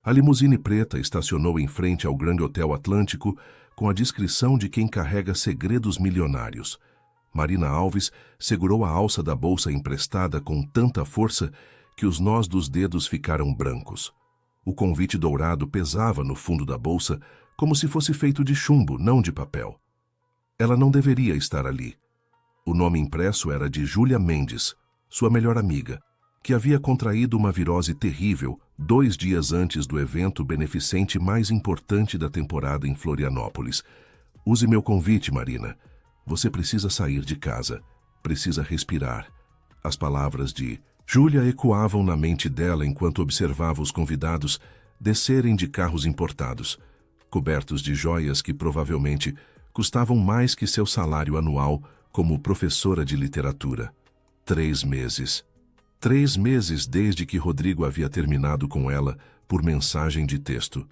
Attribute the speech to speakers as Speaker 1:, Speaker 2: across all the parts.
Speaker 1: A limusine preta estacionou em frente ao Grande Hotel Atlântico com a discrição de quem carrega segredos milionários. Marina Alves segurou a alça da bolsa emprestada com tanta força que os nós dos dedos ficaram brancos. O convite dourado pesava no fundo da bolsa como se fosse feito de chumbo, não de papel. Ela não deveria estar ali. O nome impresso era de Júlia Mendes, sua melhor amiga, que havia contraído uma virose terrível 2 dias antes do evento beneficente mais importante da temporada em Florianópolis. Use meu convite, Marina. Você precisa sair de casa. Precisa respirar. As palavras de Júlia ecoavam na mente dela enquanto observava os convidados descerem de carros importados, cobertos de joias que provavelmente custavam mais que seu salário anual como professora de literatura. 3 meses. 3 meses desde que Rodrigo havia terminado com ela por mensagem de texto,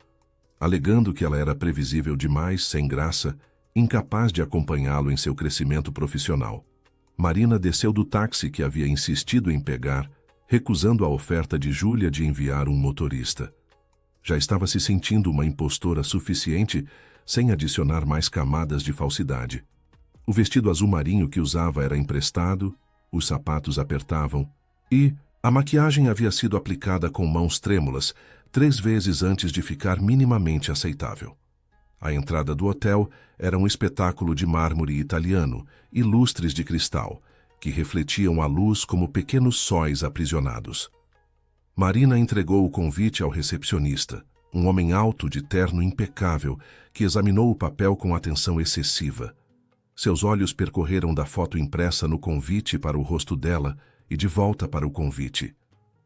Speaker 1: alegando que ela era previsível demais, sem graça, incapaz de acompanhá-lo em seu crescimento profissional. Marina desceu do táxi que havia insistido em pegar, recusando a oferta de Júlia de enviar um motorista. Já estava se sentindo uma impostora suficiente sem adicionar mais camadas de falsidade. O vestido azul marinho que usava era emprestado, os sapatos apertavam e a maquiagem havia sido aplicada com mãos trêmulas 3 vezes antes de ficar minimamente aceitável. A entrada do hotel era um espetáculo de mármore italiano e lustres de cristal, que refletiam a luz como pequenos sóis aprisionados. Marina entregou o convite ao recepcionista, um homem alto de terno impecável que examinou o papel com atenção excessiva. Seus olhos percorreram da foto impressa no convite para o rosto dela e de volta para o convite.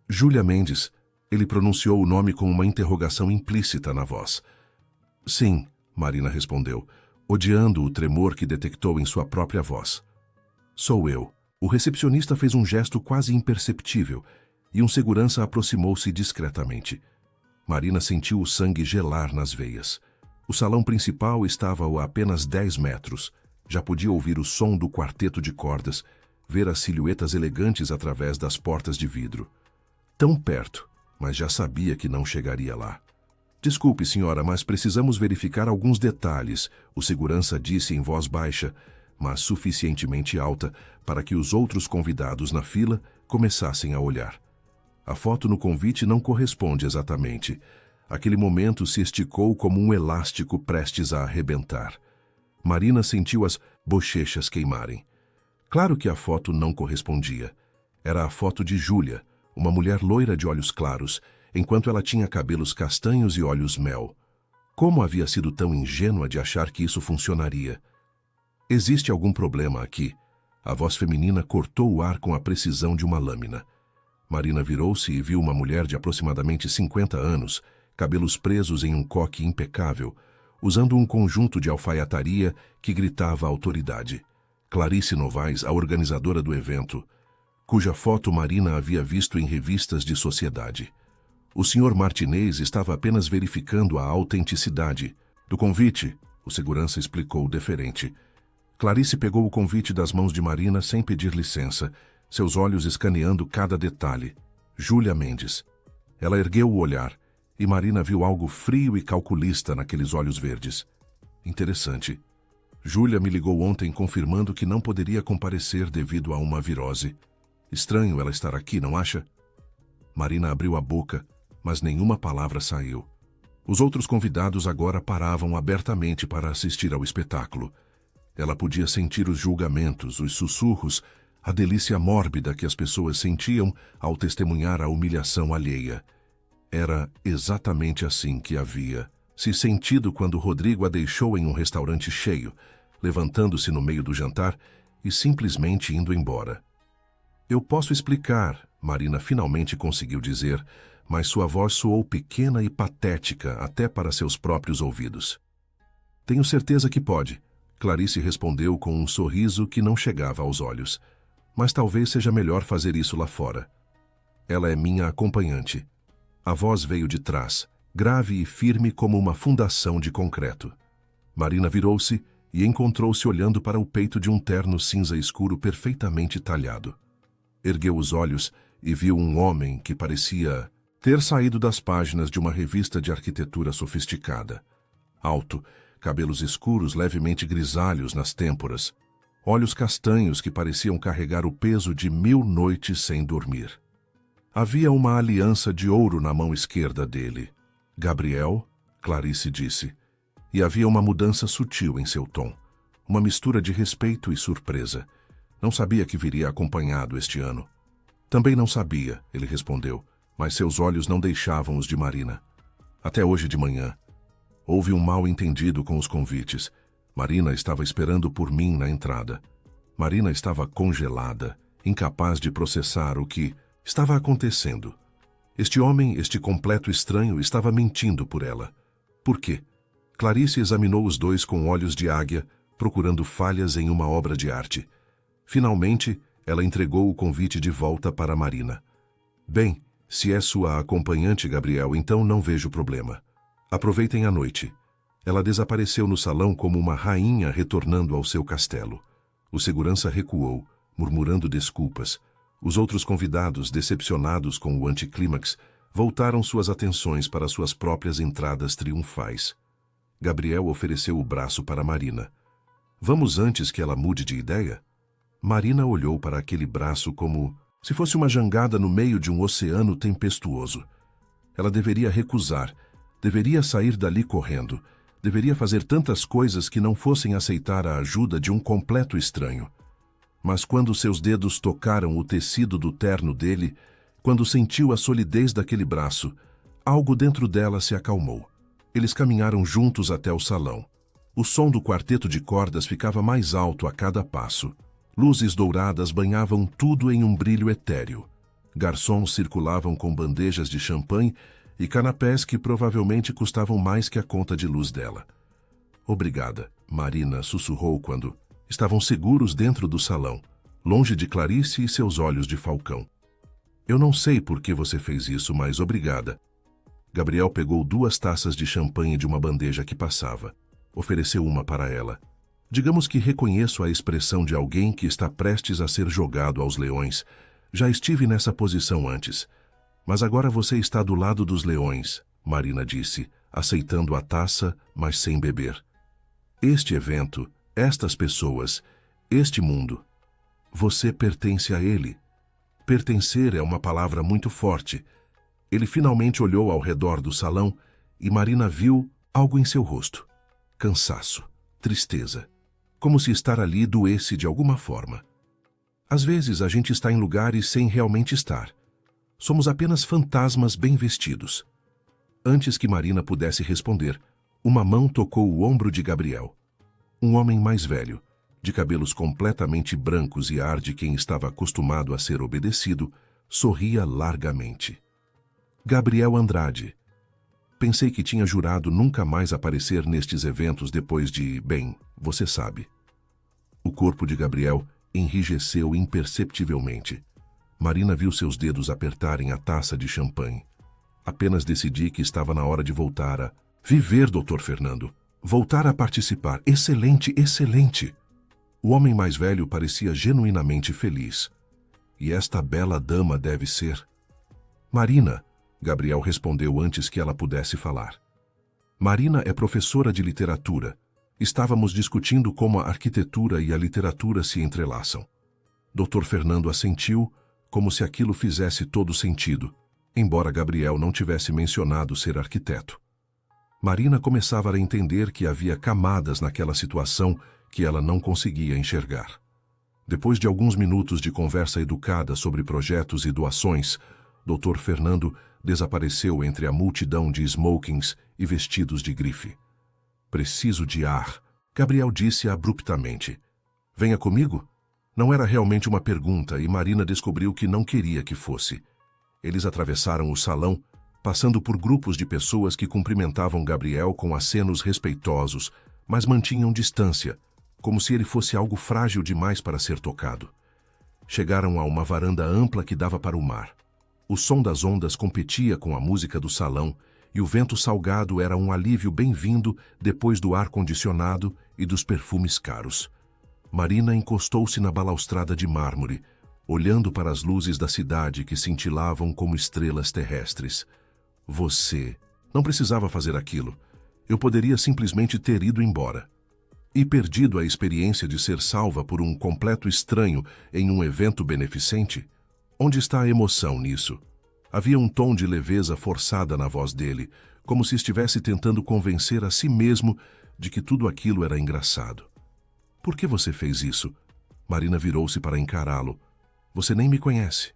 Speaker 1: Júlia Mendes, ele pronunciou o nome com uma interrogação implícita na voz. Sim, Marina respondeu, odiando o tremor que detectou em sua própria voz. Sou eu. O recepcionista fez um gesto quase imperceptível e um segurança aproximou-se discretamente. Marina sentiu o sangue gelar nas veias. O salão principal estava a apenas 10 metros. Já podia ouvir o som do quarteto de cordas, ver as silhuetas elegantes através das portas de vidro. Tão perto, mas já sabia que não chegaria lá. Desculpe, senhora, mas precisamos verificar alguns detalhes, o segurança disse em voz baixa, mas suficientemente alta para que os outros convidados na fila começassem a olhar. A foto no convite não corresponde exatamente. Aquele momento se esticou como um elástico prestes a arrebentar. Marina sentiu as bochechas queimarem. Claro que a foto não correspondia. Era a foto de Júlia, uma mulher loira de olhos claros, enquanto ela tinha cabelos castanhos e olhos mel. Como havia sido tão ingênua de achar que isso funcionaria? Existe algum problema aqui? A voz feminina cortou o ar com a precisão de uma lâmina. Marina virou-se e viu uma mulher de aproximadamente 50 anos, cabelos presos em um coque impecável, usando um conjunto de alfaiataria que gritava autoridade. Clarice Novaes, a organizadora do evento, cuja foto Marina havia visto em revistas de sociedade. O Sr. Martinez estava apenas verificando a autenticidade do convite, o segurança explicou deferente. Clarice pegou o convite das mãos de Marina sem pedir licença, seus olhos escaneando cada detalhe. Júlia Mendes. Ela ergueu o olhar, e Marina viu algo frio e calculista naqueles olhos verdes. Interessante. Júlia me ligou ontem confirmando que não poderia comparecer devido a uma virose. Estranho ela estar aqui, não acha? Marina abriu a boca, mas nenhuma palavra saiu. Os outros convidados agora paravam abertamente para assistir ao espetáculo. Ela podia sentir os julgamentos, os sussurros, a delícia mórbida que as pessoas sentiam ao testemunhar a humilhação alheia. Era exatamente assim que havia se sentido quando Rodrigo a deixou em um restaurante cheio, levantando-se no meio do jantar e simplesmente indo embora. Eu posso explicar, Marina finalmente conseguiu dizer, mas sua voz soou pequena e patética até para seus próprios ouvidos. Tenho certeza que pode, Clarice respondeu com um sorriso que não chegava aos olhos. Mas talvez seja melhor fazer isso lá fora. Ela é minha acompanhante. A voz veio de trás, grave e firme como uma fundação de concreto. Marina virou-se e encontrou-se olhando para o peito de um terno cinza escuro perfeitamente talhado. Ergueu os olhos e viu um homem que parecia ter saído das páginas de uma revista de arquitetura sofisticada. Alto, cabelos escuros levemente grisalhos nas têmporas, olhos castanhos que pareciam carregar o peso de 1000 noites sem dormir. Havia uma aliança de ouro na mão esquerda dele. Gabriel, Clarice disse, e havia uma mudança sutil em seu tom, uma mistura de respeito e surpresa. Não sabia que viria acompanhado este ano. Também não sabia, ele respondeu, mas seus olhos não deixavam os de Marina. Até hoje de manhã. Houve um mal-entendido com os convites. Marina estava esperando por mim na entrada. Marina estava congelada, incapaz de processar o que estava acontecendo. Este homem, este completo estranho, estava mentindo por ela. Por quê? Clarice examinou os dois com olhos de águia, procurando falhas em uma obra de arte. Finalmente, ela entregou o convite de volta para Marina. Bem, se é sua acompanhante, Gabriel, então não vejo problema. Aproveitem a noite. Ela desapareceu no salão como uma rainha retornando ao seu castelo. O segurança recuou, murmurando desculpas. Os outros convidados, decepcionados com o anticlímax, voltaram suas atenções para suas próprias entradas triunfais. Gabriel ofereceu o braço para Marina. Vamos antes que ela mude de ideia? Marina olhou para aquele braço como se fosse uma jangada no meio de um oceano tempestuoso. Ela deveria recusar, deveria sair dali correndo, deveria fazer tantas coisas que não fossem aceitar a ajuda de um completo estranho. Mas quando seus dedos tocaram o tecido do terno dele, quando sentiu a solidez daquele braço, algo dentro dela se acalmou. Eles caminharam juntos até o salão. O som do quarteto de cordas ficava mais alto a cada passo. Luzes douradas banhavam tudo em um brilho etéreo. Garçons circulavam com bandejas de champanhe e canapés que provavelmente custavam mais que a conta de luz dela. Obrigada, Marina sussurrou quando estavam seguros dentro do salão, longe de Clarice e seus olhos de falcão. Eu não sei por que você fez isso, mas obrigada. Gabriel pegou 2 taças de champanhe de uma bandeja que passava. Ofereceu uma para ela. Digamos que reconheço a expressão de alguém que está prestes a ser jogado aos leões. Já estive nessa posição antes. Mas agora você está do lado dos leões, Marina disse, aceitando a taça, mas sem beber. Este evento, estas pessoas, este mundo, você pertence a ele. Pertencer é uma palavra muito forte. Ele finalmente olhou ao redor do salão e Marina viu algo em seu rosto. Cansaço, tristeza. Como se estar ali doesse de alguma forma. Às vezes a gente está em lugares sem realmente estar. Somos apenas fantasmas bem vestidos. Antes que Marina pudesse responder, uma mão tocou o ombro de Gabriel. Um homem mais velho, de cabelos completamente brancos e ar de quem estava acostumado a ser obedecido, sorria largamente. Gabriel Andrade. Pensei que tinha jurado nunca mais aparecer nestes eventos depois de, bem, você sabe. O corpo de Gabriel enrijeceu imperceptivelmente. Marina viu seus dedos apertarem a taça de champanhe. Apenas decidi que estava na hora de voltar a viver, Dr. Fernando. Voltar a participar. Excelente, excelente. O homem mais velho parecia genuinamente feliz. E esta bela dama deve ser... Marina, Gabriel respondeu antes que ela pudesse falar. Marina é professora de literatura. Estávamos discutindo como a arquitetura e a literatura se entrelaçam. Dr. Fernando assentiu, como se aquilo fizesse todo sentido, embora Gabriel não tivesse mencionado ser arquiteto. Marina começava a entender que havia camadas naquela situação que ela não conseguia enxergar. Depois de alguns minutos de conversa educada sobre projetos e doações, Dr. Fernando desapareceu entre a multidão de smokings e vestidos de grife. Preciso de ar, Gabriel disse abruptamente. Venha comigo? Não era realmente uma pergunta e Marina descobriu que não queria que fosse. Eles atravessaram o salão, passando por grupos de pessoas que cumprimentavam Gabriel com acenos respeitosos, mas mantinham distância, como se ele fosse algo frágil demais para ser tocado. Chegaram a uma varanda ampla que dava para o mar. O som das ondas competia com a música do salão e o vento salgado era um alívio bem-vindo depois do ar-condicionado e dos perfumes caros. Marina encostou-se na balaustrada de mármore, olhando para as luzes da cidade que cintilavam como estrelas terrestres. Você não precisava fazer aquilo. Eu poderia simplesmente ter ido embora. E perdido a experiência de ser salva por um completo estranho em um evento beneficente? Onde está a emoção nisso? Havia um tom de leveza forçada na voz dele, como se estivesse tentando convencer a si mesmo de que tudo aquilo era engraçado. Por que você fez isso? Marina virou-se para encará-lo. Você nem me conhece.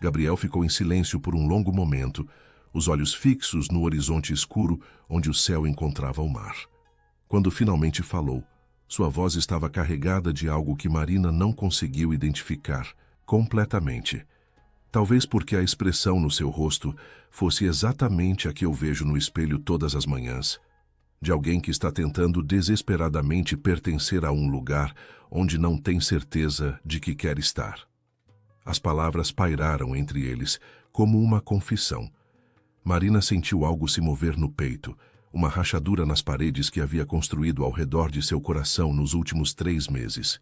Speaker 1: Gabriel ficou em silêncio por um longo momento, os olhos fixos no horizonte escuro onde o céu encontrava o mar. Quando finalmente falou, sua voz estava carregada de algo que Marina não conseguiu identificar completamente. Talvez porque a expressão no seu rosto fosse exatamente a que eu vejo no espelho todas as manhãs, de alguém que está tentando desesperadamente pertencer a um lugar onde não tem certeza de que quer estar. As palavras pairaram entre eles, como uma confissão. Marina sentiu algo se mover no peito, uma rachadura nas paredes que havia construído ao redor de seu coração nos últimos 3 meses.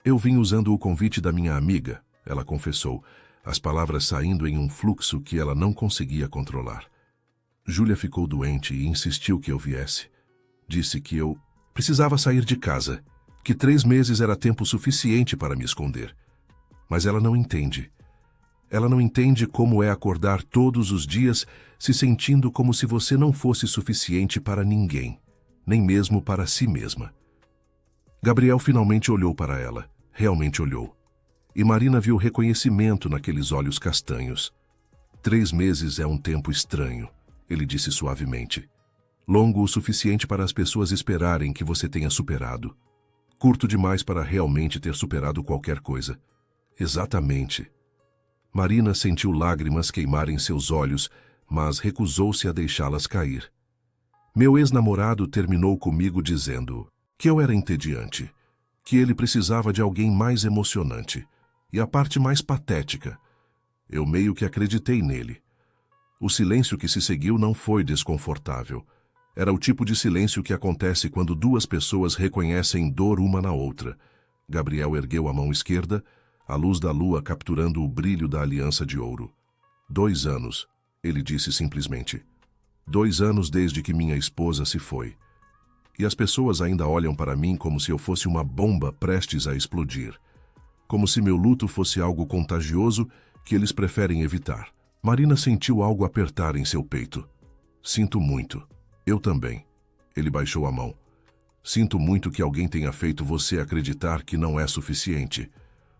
Speaker 1: Eu vim usando o convite da minha amiga, ela confessou, as palavras saindo em um fluxo que ela não conseguia controlar. Júlia ficou doente e insistiu que eu viesse. Disse que eu precisava sair de casa, que 3 meses era tempo suficiente para me esconder. Mas ela não entende. Ela não entende como é acordar todos os dias se sentindo como se você não fosse suficiente para ninguém, nem mesmo para si mesma. Gabriel finalmente olhou para ela, realmente olhou. E Marina viu reconhecimento naqueles olhos castanhos. 3 meses é um tempo estranho, ele disse suavemente. Longo o suficiente para as pessoas esperarem que você tenha superado. Curto demais para realmente ter superado qualquer coisa. Exatamente. Marina sentiu lágrimas queimarem seus olhos, mas recusou-se a deixá-las cair. Meu ex-namorado terminou comigo dizendo que eu era entediante, que ele precisava de alguém mais emocionante. E a parte mais patética, eu meio que acreditei nele. O silêncio que se seguiu não foi desconfortável. Era o tipo de silêncio que acontece quando 2 pessoas reconhecem dor uma na outra. Gabriel ergueu a mão esquerda, a luz da lua capturando o brilho da aliança de ouro. 2 anos, ele disse simplesmente. 2 anos desde que minha esposa se foi. E as pessoas ainda olham para mim como se eu fosse uma bomba prestes a explodir. Como se meu luto fosse algo contagioso que eles preferem evitar. Marina sentiu algo apertar em seu peito. Sinto muito. Eu também. Ele baixou a mão. Sinto muito que alguém tenha feito você acreditar que não é suficiente.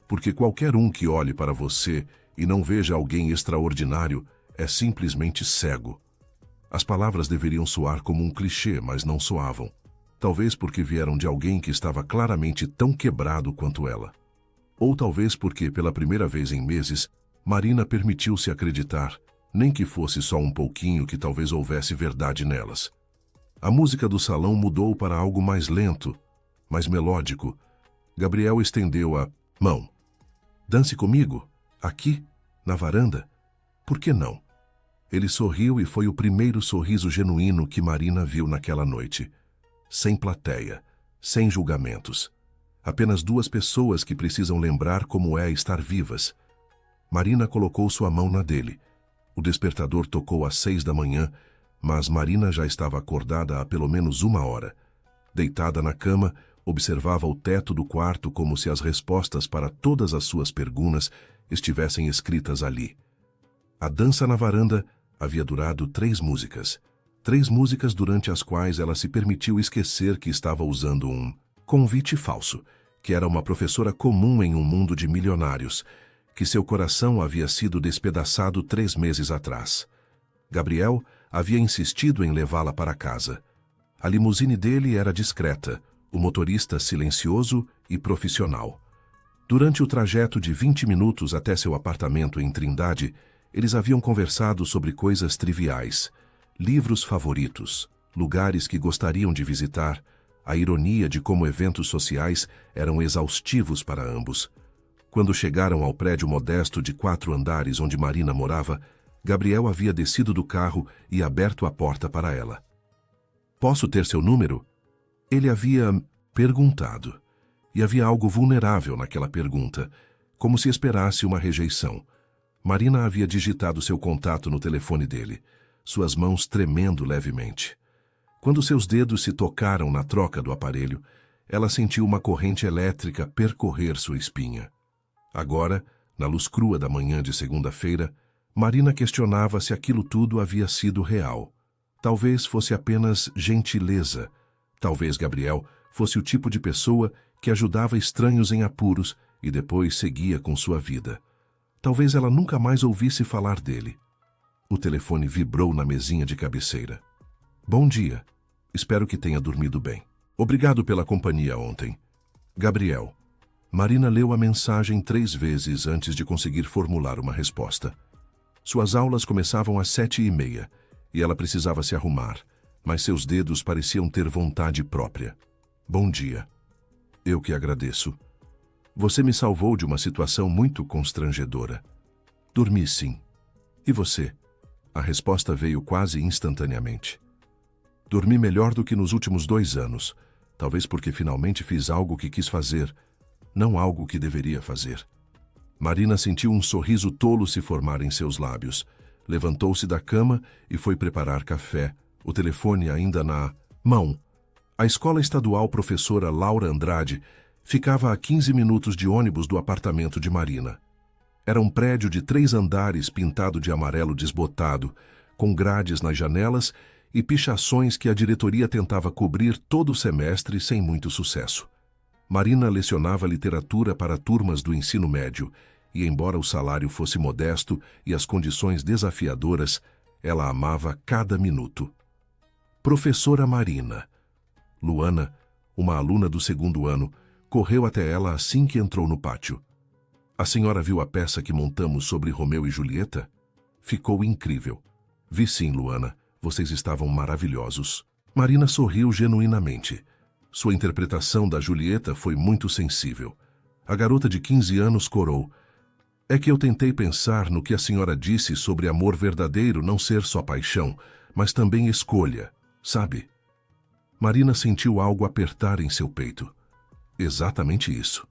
Speaker 1: Porque qualquer um que olhe para você e não veja alguém extraordinário é simplesmente cego. As palavras deveriam soar como um clichê, mas não soavam. Talvez porque vieram de alguém que estava claramente tão quebrado quanto ela. Ou talvez porque, pela primeira vez em meses, Marina permitiu-se acreditar, nem que fosse só um pouquinho que talvez houvesse verdade nelas. A música do salão mudou para algo mais lento, mais melódico. Gabriel estendeu a mão. Dance comigo? Aqui? Na varanda? Por que não? Ele sorriu e foi o primeiro sorriso genuíno que Marina viu naquela noite. Sem plateia, sem julgamentos. Apenas 2 pessoas que precisam lembrar como é estar vivas. Marina colocou sua mão na dele. O despertador tocou às 6 da manhã, mas Marina já estava acordada há pelo menos 1 hora. Deitada na cama, observava o teto do quarto como se as respostas para todas as suas perguntas estivessem escritas ali. A dança na varanda havia durado 3 músicas. 3 músicas durante as quais ela se permitiu esquecer que estava usando um convite falso, que era uma professora comum em um mundo de milionários, que seu coração havia sido despedaçado 3 meses atrás. Gabriel havia insistido em levá-la para casa. A limusine dele era discreta, o motorista silencioso e profissional. Durante o trajeto de 20 minutos até seu apartamento em Trindade, eles haviam conversado sobre coisas triviais, livros favoritos, lugares que gostariam de visitar, a ironia de como eventos sociais eram exaustivos para ambos. Quando chegaram ao prédio modesto de 4 andares onde Marina morava, Gabriel havia descido do carro e aberto a porta para ela. Posso ter seu número? Ele havia perguntado. E havia algo vulnerável naquela pergunta, como se esperasse uma rejeição. Marina havia digitado seu contato no telefone dele, suas mãos tremendo levemente. Quando seus dedos se tocaram na troca do aparelho, ela sentiu uma corrente elétrica percorrer sua espinha. Agora, na luz crua da manhã de segunda-feira, Marina questionava se aquilo tudo havia sido real. Talvez fosse apenas gentileza. Talvez Gabriel fosse o tipo de pessoa que ajudava estranhos em apuros e depois seguia com sua vida. Talvez ela nunca mais ouvisse falar dele. O telefone vibrou na mesinha de cabeceira. Bom dia. Espero que tenha dormido bem. Obrigado pela companhia ontem. Gabriel. Marina leu a mensagem 3 vezes antes de conseguir formular uma resposta. Suas aulas começavam às 7h30 e ela precisava se arrumar, mas seus dedos pareciam ter vontade própria. Bom dia. Eu que agradeço. Você me salvou de uma situação muito constrangedora. Dormi sim. E você? A resposta veio quase instantaneamente. Dormi melhor do que nos últimos 2 anos, talvez porque finalmente fiz algo que quis fazer, não algo que deveria fazer. Marina sentiu um sorriso tolo se formar em seus lábios. Levantou-se da cama e foi preparar café, o telefone ainda na mão. A escola estadual professora Laura Andrade ficava a 15 minutos de ônibus do apartamento de Marina. Era um prédio de 3 andares pintado de amarelo desbotado, com grades nas janelas e pichações que a diretoria tentava cobrir todo o semestre sem muito sucesso. Marina lecionava literatura para turmas do ensino médio e, embora o salário fosse modesto e as condições desafiadoras, ela amava cada minuto. Professora Marina. Luana, uma aluna do 2º ano, correu até ela assim que entrou no pátio. A senhora viu a peça que montamos sobre Romeu e Julieta? Ficou incrível. Vi sim, Luana. Vocês estavam maravilhosos. Marina sorriu genuinamente. Sua interpretação da Julieta foi muito sensível. A garota de 15 anos corou. É que eu tentei pensar no que a senhora disse sobre amor verdadeiro não ser só paixão, mas também escolha, sabe? Marina sentiu algo apertar em seu peito. Exatamente isso.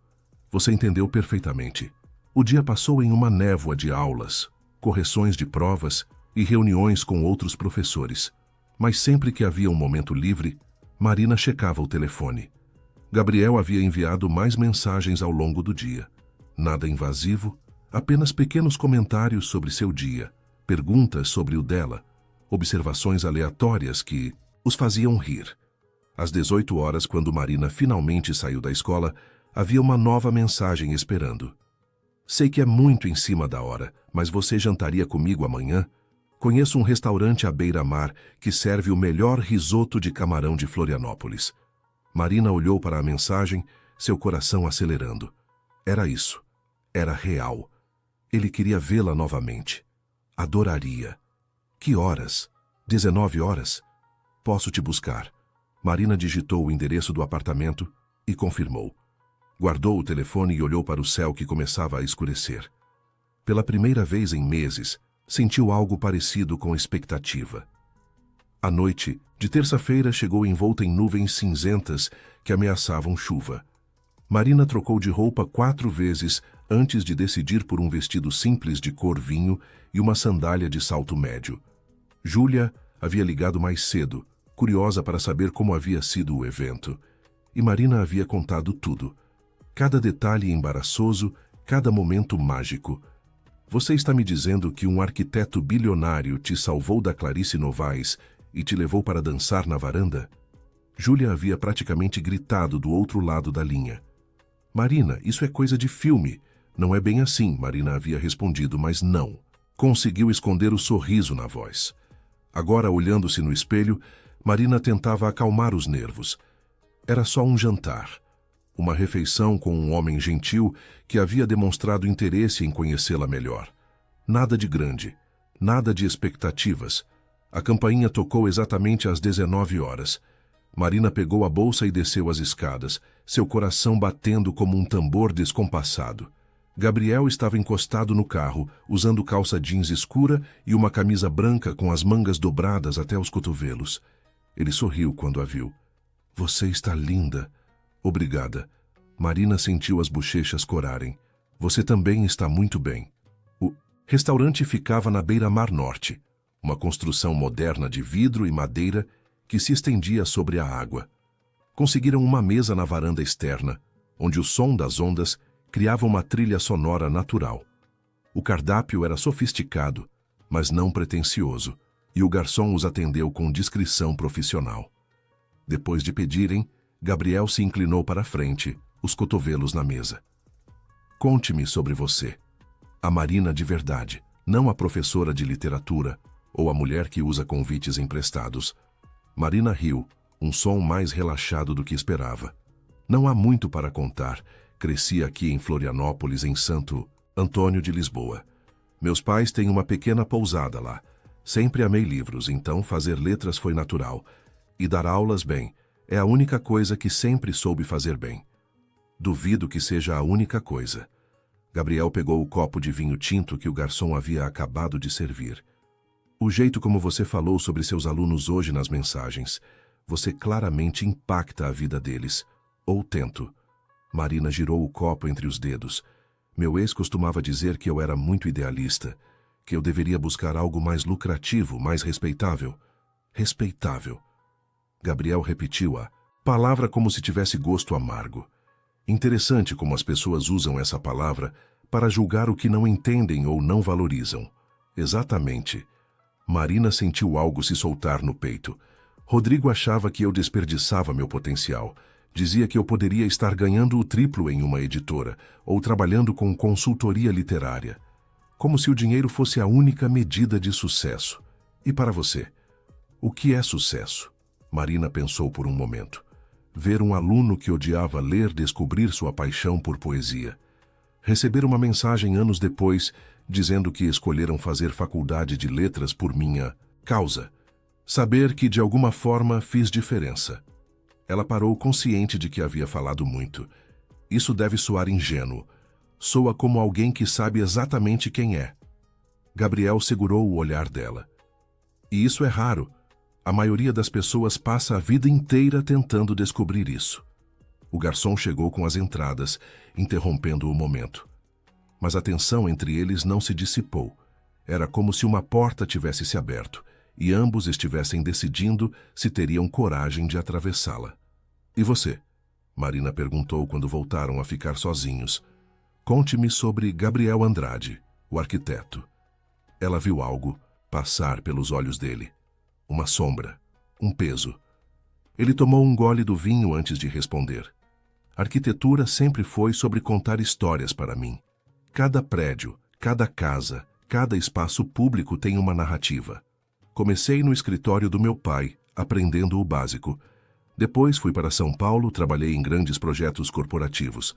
Speaker 1: Você entendeu perfeitamente. O dia passou em uma névoa de aulas, correções de provas e reuniões com outros professores. Mas sempre que havia um momento livre, Marina checava o telefone. Gabriel havia enviado mais mensagens ao longo do dia. Nada invasivo, apenas pequenos comentários sobre seu dia, perguntas sobre o dela, observações aleatórias que os faziam rir. Às 18 horas, quando Marina finalmente saiu da escola, havia uma nova mensagem esperando. Sei que é muito em cima da hora, mas você jantaria comigo amanhã? Conheço um restaurante à beira-mar que serve o melhor risoto de camarão de Florianópolis. Marina olhou para a mensagem, seu coração acelerando. Era isso. Era real. Ele queria vê-la novamente. Adoraria. Que horas? 19 horas? Posso te buscar. Marina digitou o endereço do apartamento e confirmou. Guardou o telefone e olhou para o céu que começava a escurecer. Pela primeira vez em meses, sentiu algo parecido com expectativa. A noite de terça-feira chegou envolta em nuvens cinzentas que ameaçavam chuva. Marina trocou de roupa 4 vezes antes de decidir por um vestido simples de cor vinho e uma sandália de salto médio. Júlia havia ligado mais cedo, curiosa para saber como havia sido o evento. E Marina havia contado tudo. Cada detalhe embaraçoso, cada momento mágico. Você está me dizendo que um arquiteto bilionário te salvou da Clarice Novaes e te levou para dançar na varanda? Júlia havia praticamente gritado do outro lado da linha. Marina, isso é coisa de filme. Não é bem assim, Marina havia respondido, mas não. Conseguiu esconder o sorriso na voz. Agora, olhando-se no espelho, Marina tentava acalmar os nervos. Era só um jantar. Uma refeição com um homem gentil que havia demonstrado interesse em conhecê-la melhor. Nada de grande, nada de expectativas. A campainha tocou exatamente às 19 horas. Marina pegou a bolsa e desceu as escadas, seu coração batendo como um tambor descompassado. Gabriel estava encostado no carro, usando calça jeans escura e uma camisa branca com as mangas dobradas até os cotovelos. Ele sorriu quando a viu. Você está linda. Obrigada. Marina sentiu as bochechas corarem. Você também está muito bem. O restaurante ficava na beira-mar norte, uma construção moderna de vidro e madeira que se estendia sobre a água. Conseguiram uma mesa na varanda externa, onde o som das ondas criava uma trilha sonora natural. O cardápio era sofisticado, mas não pretensioso, e o garçom os atendeu com discrição profissional. Depois de pedirem, Gabriel se inclinou para a frente, os cotovelos na mesa. Conte-me sobre você. A Marina de verdade, não a professora de literatura ou a mulher que usa convites emprestados. Marina riu, um som mais relaxado do que esperava. Não há muito para contar. Cresci aqui em Florianópolis, em Santo Antônio de Lisboa. Meus pais têm uma pequena pousada lá. Sempre amei livros, então fazer letras foi natural. E dar aulas, bem, é a única coisa que sempre soube fazer bem. Duvido que seja a única coisa. Gabriel pegou o copo de vinho tinto que o garçom havia acabado de servir. O jeito como você falou sobre seus alunos hoje nas mensagens, você claramente impacta a vida deles. Ou tento. Marina girou o copo entre os dedos. Meu ex costumava dizer que eu era muito idealista, que eu deveria buscar algo mais lucrativo, mais respeitável. Respeitável. Gabriel repetiu a palavra como se tivesse gosto amargo. Interessante como as pessoas usam essa palavra para julgar o que não entendem ou não valorizam. Exatamente. Marina sentiu algo se soltar no peito. Rodrigo achava que eu desperdiçava meu potencial. Dizia que eu poderia estar ganhando o triplo em uma editora ou trabalhando com consultoria literária. Como se o dinheiro fosse a única medida de sucesso. E para você? O que é sucesso? Marina pensou por um momento. Ver um aluno que odiava ler descobrir sua paixão por poesia. Receber uma mensagem anos depois dizendo que escolheram fazer faculdade de letras por minha causa. Saber que de alguma forma fiz diferença. Ela parou consciente de que havia falado muito. Isso deve soar ingênuo. Soa como alguém que sabe exatamente quem é. Gabriel segurou o olhar dela. E isso é raro. A maioria das pessoas passa a vida inteira tentando descobrir isso. O garçom chegou com as entradas, interrompendo o momento. Mas a tensão entre eles não se dissipou. Era como se uma porta tivesse se aberto, e ambos estivessem decidindo se teriam coragem de atravessá-la. E você? Marina perguntou quando voltaram a ficar sozinhos. Conte-me sobre Gabriel Andrade, o arquiteto. Ela viu algo passar pelos olhos dele. Uma sombra, um peso. Ele tomou um gole do vinho antes de responder. Arquitetura sempre foi sobre contar histórias para mim. Cada prédio, cada casa, cada espaço público tem uma narrativa. Comecei no escritório do meu pai, aprendendo o básico. Depois fui para São Paulo, trabalhei em grandes projetos corporativos.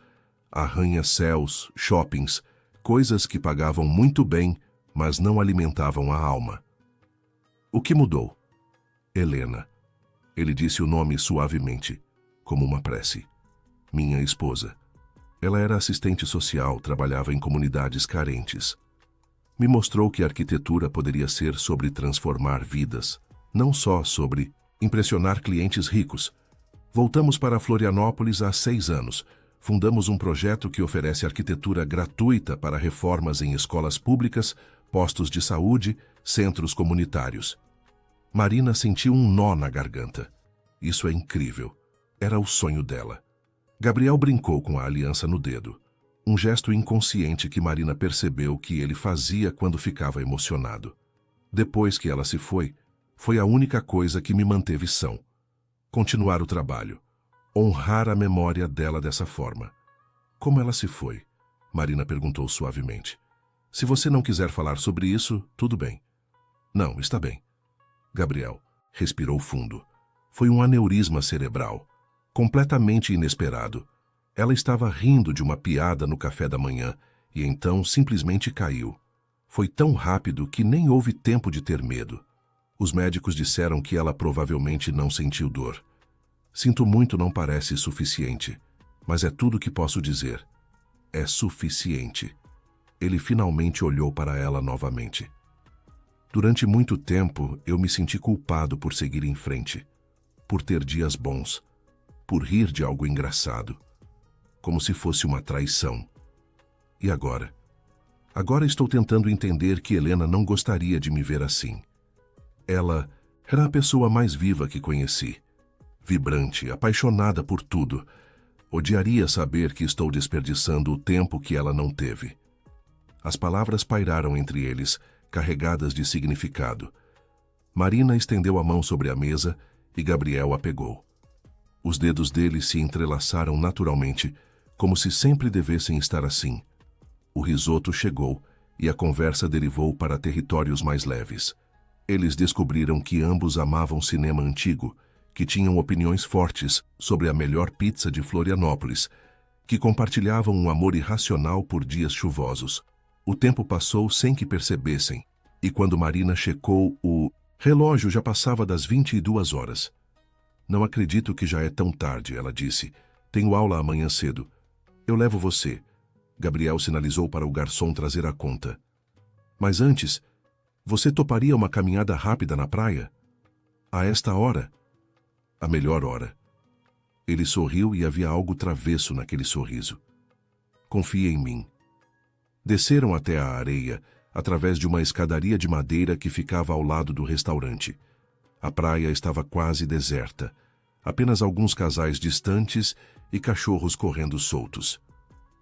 Speaker 1: Arranha-céus, shoppings, coisas que pagavam muito bem, mas não alimentavam a alma. O que mudou? Helena. Ele disse o nome suavemente, como uma prece. Minha esposa. Ela era assistente social, trabalhava em comunidades carentes. Me mostrou que a arquitetura poderia ser sobre transformar vidas, não só sobre impressionar clientes ricos. Voltamos para Florianópolis há 6 anos. Fundamos um projeto que oferece arquitetura gratuita para reformas em escolas públicas, postos de saúde, centros comunitários. Marina sentiu um nó na garganta. Isso é incrível. Era o sonho dela. Gabriel brincou com a aliança no dedo. Um gesto inconsciente que Marina percebeu que ele fazia quando ficava emocionado. Depois que ela se foi a única coisa que me manteve são. Continuar o trabalho. Honrar a memória dela dessa forma. Como ela se foi? Marina perguntou suavemente. Se você não quiser falar sobre isso, tudo bem. Não, está bem. Gabriel respirou fundo. Foi um aneurisma cerebral. Completamente inesperado. Ela estava rindo de uma piada no café da manhã e então simplesmente caiu. Foi tão rápido que nem houve tempo de ter medo. Os médicos disseram que ela provavelmente não sentiu dor. Sinto muito não parece suficiente, mas é tudo que posso dizer. É suficiente. Ele finalmente olhou para ela novamente. Durante muito tempo, eu me senti culpado por seguir em frente, por ter dias bons, por rir de algo engraçado, como se fosse uma traição. E agora? Agora estou tentando entender que Helena não gostaria de me ver assim. Ela era a pessoa mais viva que conheci. Vibrante, apaixonada por tudo. Odiaria saber que estou desperdiçando o tempo que ela não teve. As palavras pairaram entre eles, carregadas de significado. Marina estendeu a mão sobre a mesa e Gabriel a pegou. Os dedos dele se entrelaçaram naturalmente, como se sempre devessem estar assim. O risoto chegou e a conversa derivou para territórios mais leves. Eles descobriram que ambos amavam cinema antigo, que tinham opiniões fortes sobre a melhor pizza de Florianópolis, que compartilhavam um amor irracional por dias chuvosos. O tempo passou sem que percebessem, e quando Marina checou o relógio já passava das 22 horas. Não acredito que já é tão tarde, ela disse. Tenho aula amanhã cedo. Eu levo você. Gabriel sinalizou para o garçom trazer a conta. Mas antes, você toparia uma caminhada rápida na praia? A esta hora? A melhor hora. Ele sorriu e havia algo travesso naquele sorriso. Confia em mim. Desceram até a areia, através de uma escadaria de madeira que ficava ao lado do restaurante. A praia estava quase deserta. Apenas alguns casais distantes e cachorros correndo soltos.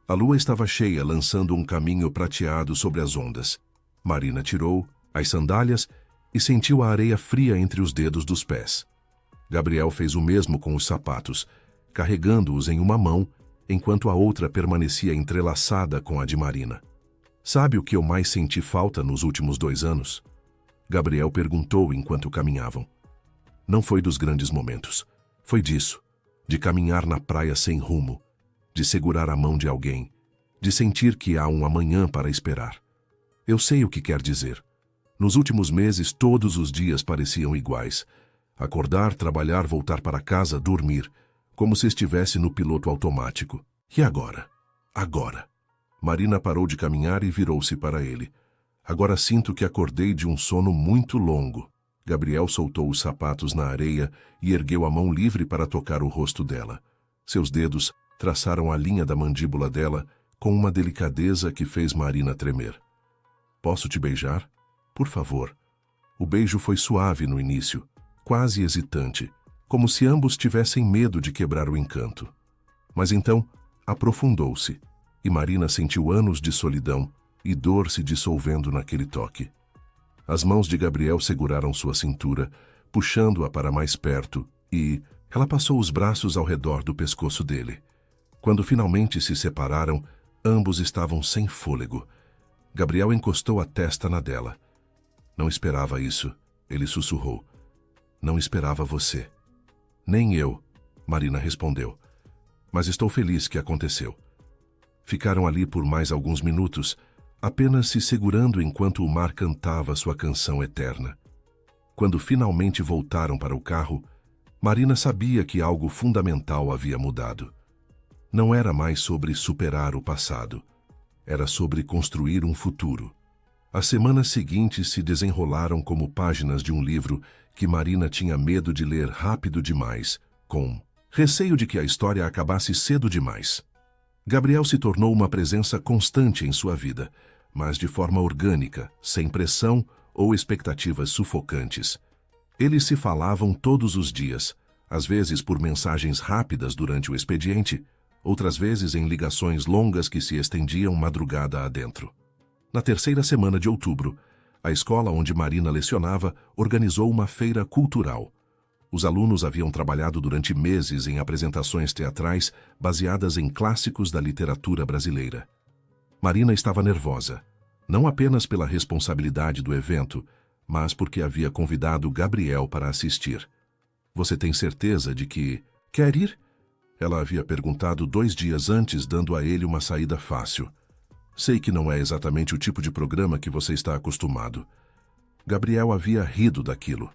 Speaker 1: A lua estava cheia, lançando um caminho prateado sobre as ondas. Marina tirou as sandálias e sentiu a areia fria entre os dedos dos pés. Gabriel fez o mesmo com os sapatos, carregando-os em uma mão, enquanto a outra permanecia entrelaçada com a de Marina. Sabe o que eu mais senti falta nos últimos 2 anos? Gabriel perguntou enquanto caminhavam. Não foi dos grandes momentos. Foi disso, de caminhar na praia sem rumo, de segurar a mão de alguém, de sentir que há um amanhã para esperar. Eu sei o que quer dizer. Nos últimos meses, todos os dias pareciam iguais. Acordar, trabalhar, voltar para casa, dormir, como se estivesse no piloto automático. E agora? Agora. Marina parou de caminhar e virou-se para ele. Agora sinto que acordei de um sono muito longo. Gabriel soltou os sapatos na areia e ergueu a mão livre para tocar o rosto dela. Seus dedos traçaram a linha da mandíbula dela com uma delicadeza que fez Marina tremer. Posso te beijar? Por favor. O beijo foi suave no início, quase hesitante, como se ambos tivessem medo de quebrar o encanto. Mas então, aprofundou-se, e Marina sentiu anos de solidão e dor se dissolvendo naquele toque. As mãos de Gabriel seguraram sua cintura, puxando-a para mais perto, e ela passou os braços ao redor do pescoço dele. Quando finalmente se separaram, ambos estavam sem fôlego. Gabriel encostou a testa na dela. Não esperava isso, ele sussurrou. Não esperava você. Nem eu, Marina respondeu. Mas estou feliz que aconteceu. Ficaram ali por mais alguns minutos, apenas se segurando enquanto o mar cantava sua canção eterna. Quando finalmente voltaram para o carro, Marina sabia que algo fundamental havia mudado. Não era mais sobre superar o passado. Era sobre construir um futuro. As semanas seguintes se desenrolaram como páginas de um livro que Marina tinha medo de ler rápido demais, com receio de que a história acabasse cedo demais. Gabriel se tornou uma presença constante em sua vida, mas de forma orgânica, sem pressão ou expectativas sufocantes. Eles se falavam todos os dias, às vezes por mensagens rápidas durante o expediente, outras vezes em ligações longas que se estendiam madrugada adentro. Na terceira semana de outubro, a escola onde Marina lecionava organizou uma feira cultural. Os alunos haviam trabalhado durante meses em apresentações teatrais baseadas em clássicos da literatura brasileira. Marina estava nervosa, não apenas pela responsabilidade do evento, mas porque havia convidado Gabriel para assistir. Você tem certeza de que quer ir? Ela havia perguntado 2 dias antes, dando a ele uma saída fácil. Sei que não é exatamente o tipo de programa que você está acostumado. Gabriel havia rido daquilo.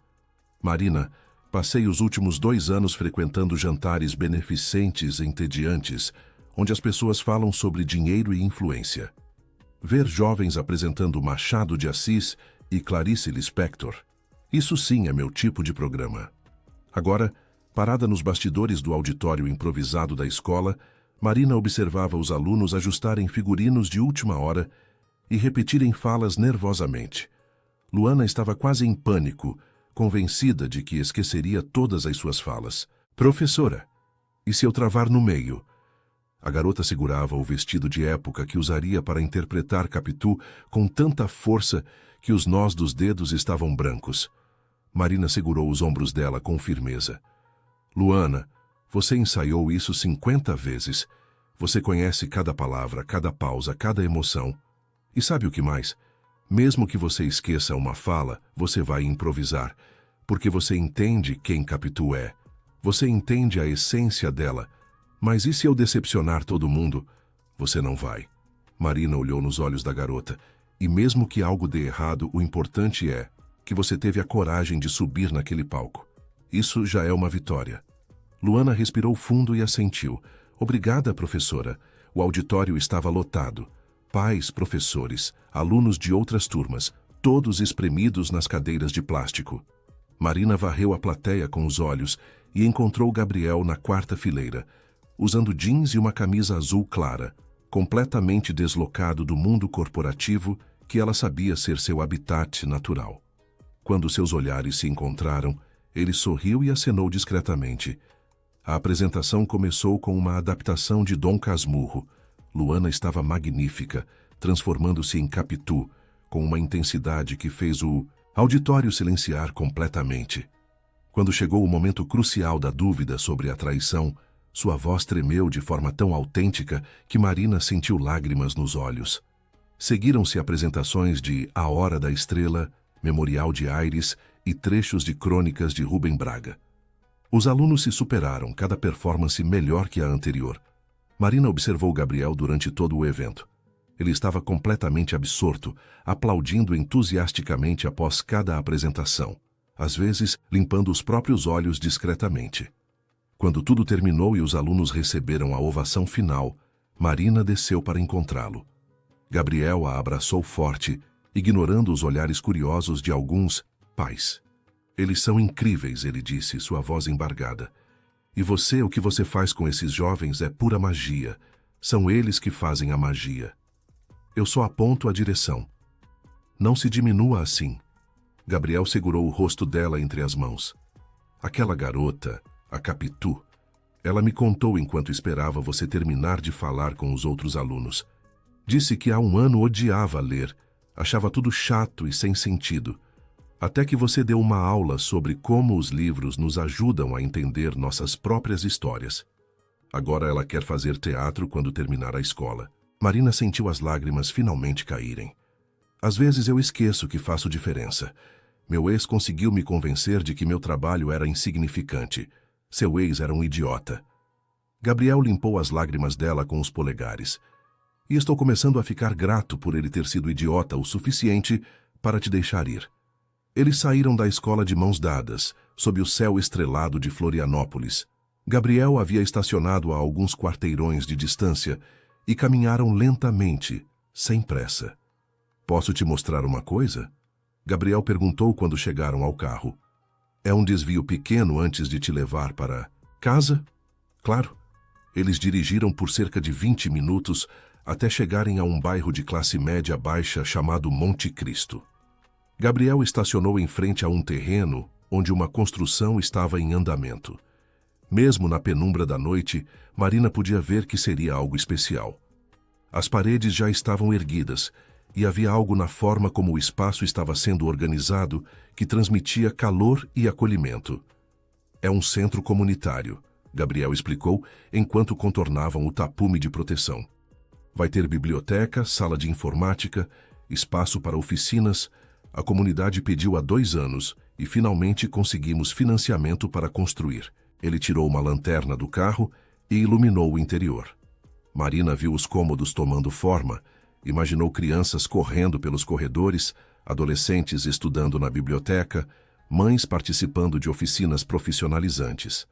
Speaker 1: Marina, passei os últimos 2 anos frequentando jantares beneficentes entediantes, onde as pessoas falam sobre dinheiro e influência. Ver jovens apresentando Machado de Assis e Clarice Lispector, isso sim é meu tipo de programa. Agora, parada nos bastidores do auditório improvisado da escola, Marina observava os alunos ajustarem figurinos de última hora e repetirem falas nervosamente. Luana estava quase em pânico, convencida de que esqueceria todas as suas falas. Professora, e se eu travar no meio? A garota segurava o vestido de época que usaria para interpretar Capitu com tanta força que os nós dos dedos estavam brancos. Marina segurou os ombros dela com firmeza. Luana, você ensaiou isso 50 vezes. Você conhece cada palavra, cada pausa, cada emoção. E sabe o que mais? Mesmo que você esqueça uma fala, você vai improvisar, porque você entende quem Capitu é. Você entende a essência dela. Mas e se eu decepcionar todo mundo? Você não vai. Marina olhou nos olhos da garota. E mesmo que algo dê errado, o importante é que você teve a coragem de subir naquele palco. Isso já é uma vitória. Luana respirou fundo e assentiu. Obrigada, professora. O auditório estava lotado. Pais, professores, alunos de outras turmas, todos espremidos nas cadeiras de plástico. Marina varreu a plateia com os olhos e encontrou Gabriel na quarta fileira, usando jeans e uma camisa azul clara, completamente deslocado do mundo corporativo que ela sabia ser seu habitat natural. Quando seus olhares se encontraram, ele sorriu e acenou discretamente. A apresentação começou com uma adaptação de Dom Casmurro. Luana estava magnífica, transformando-se em Capitu, com uma intensidade que fez o auditório silenciar completamente. Quando chegou o momento crucial da dúvida sobre a traição, sua voz tremeu de forma tão autêntica que Marina sentiu lágrimas nos olhos. Seguiram-se apresentações de A Hora da Estrela, Memorial de Aires e trechos de crônicas de Rubem Braga. Os alunos se superaram, cada performance melhor que a anterior. Marina observou Gabriel durante todo o evento. Ele estava completamente absorto, aplaudindo entusiasticamente após cada apresentação, às vezes limpando os próprios olhos discretamente. Quando tudo terminou e os alunos receberam a ovação final, Marina desceu para encontrá-lo. Gabriel a abraçou forte, ignorando os olhares curiosos de alguns pais. Eles são incríveis, ele disse, sua voz embargada. E você, o que você faz com esses jovens é pura magia. São eles que fazem a magia. Eu só aponto a direção. Não se diminua assim. Gabriel segurou o rosto dela entre as mãos. Aquela garota, a Capitu, ela me contou enquanto esperava você terminar de falar com os outros alunos. Disse que há um ano odiava ler, achava tudo chato e sem sentido. Até que você deu uma aula sobre como os livros nos ajudam a entender nossas próprias histórias. Agora ela quer fazer teatro quando terminar a escola. Marina sentiu as lágrimas finalmente caírem. Às vezes eu esqueço que faço diferença. Meu ex conseguiu me convencer de que meu trabalho era insignificante. Seu ex era um idiota. Gabriel limpou as lágrimas dela com os polegares. E estou começando a ficar grato por ele ter sido idiota o suficiente para te deixar ir. Eles saíram da escola de mãos dadas, sob o céu estrelado de Florianópolis. Gabriel havia estacionado a alguns quarteirões de distância e caminharam lentamente, sem pressa. Posso te mostrar uma coisa? Gabriel perguntou quando chegaram ao carro. É um desvio pequeno antes de te levar para casa? Claro. Eles dirigiram por cerca de 20 minutos até chegarem a um bairro de classe média baixa chamado Monte Cristo. Gabriel estacionou em frente a um terreno onde uma construção estava em andamento. Mesmo na penumbra da noite, Marina podia ver que seria algo especial. As paredes já estavam erguidas e havia algo na forma como o espaço estava sendo organizado que transmitia calor e acolhimento. É um centro comunitário, Gabriel explicou enquanto contornavam o tapume de proteção. Vai ter biblioteca, sala de informática, espaço para oficinas. A comunidade pediu há 2 anos e finalmente conseguimos financiamento para construir. Ele tirou uma lanterna do carro e iluminou o interior. Marina viu os cômodos tomando forma, imaginou crianças correndo pelos corredores, adolescentes estudando na biblioteca, mães participando de oficinas profissionalizantes.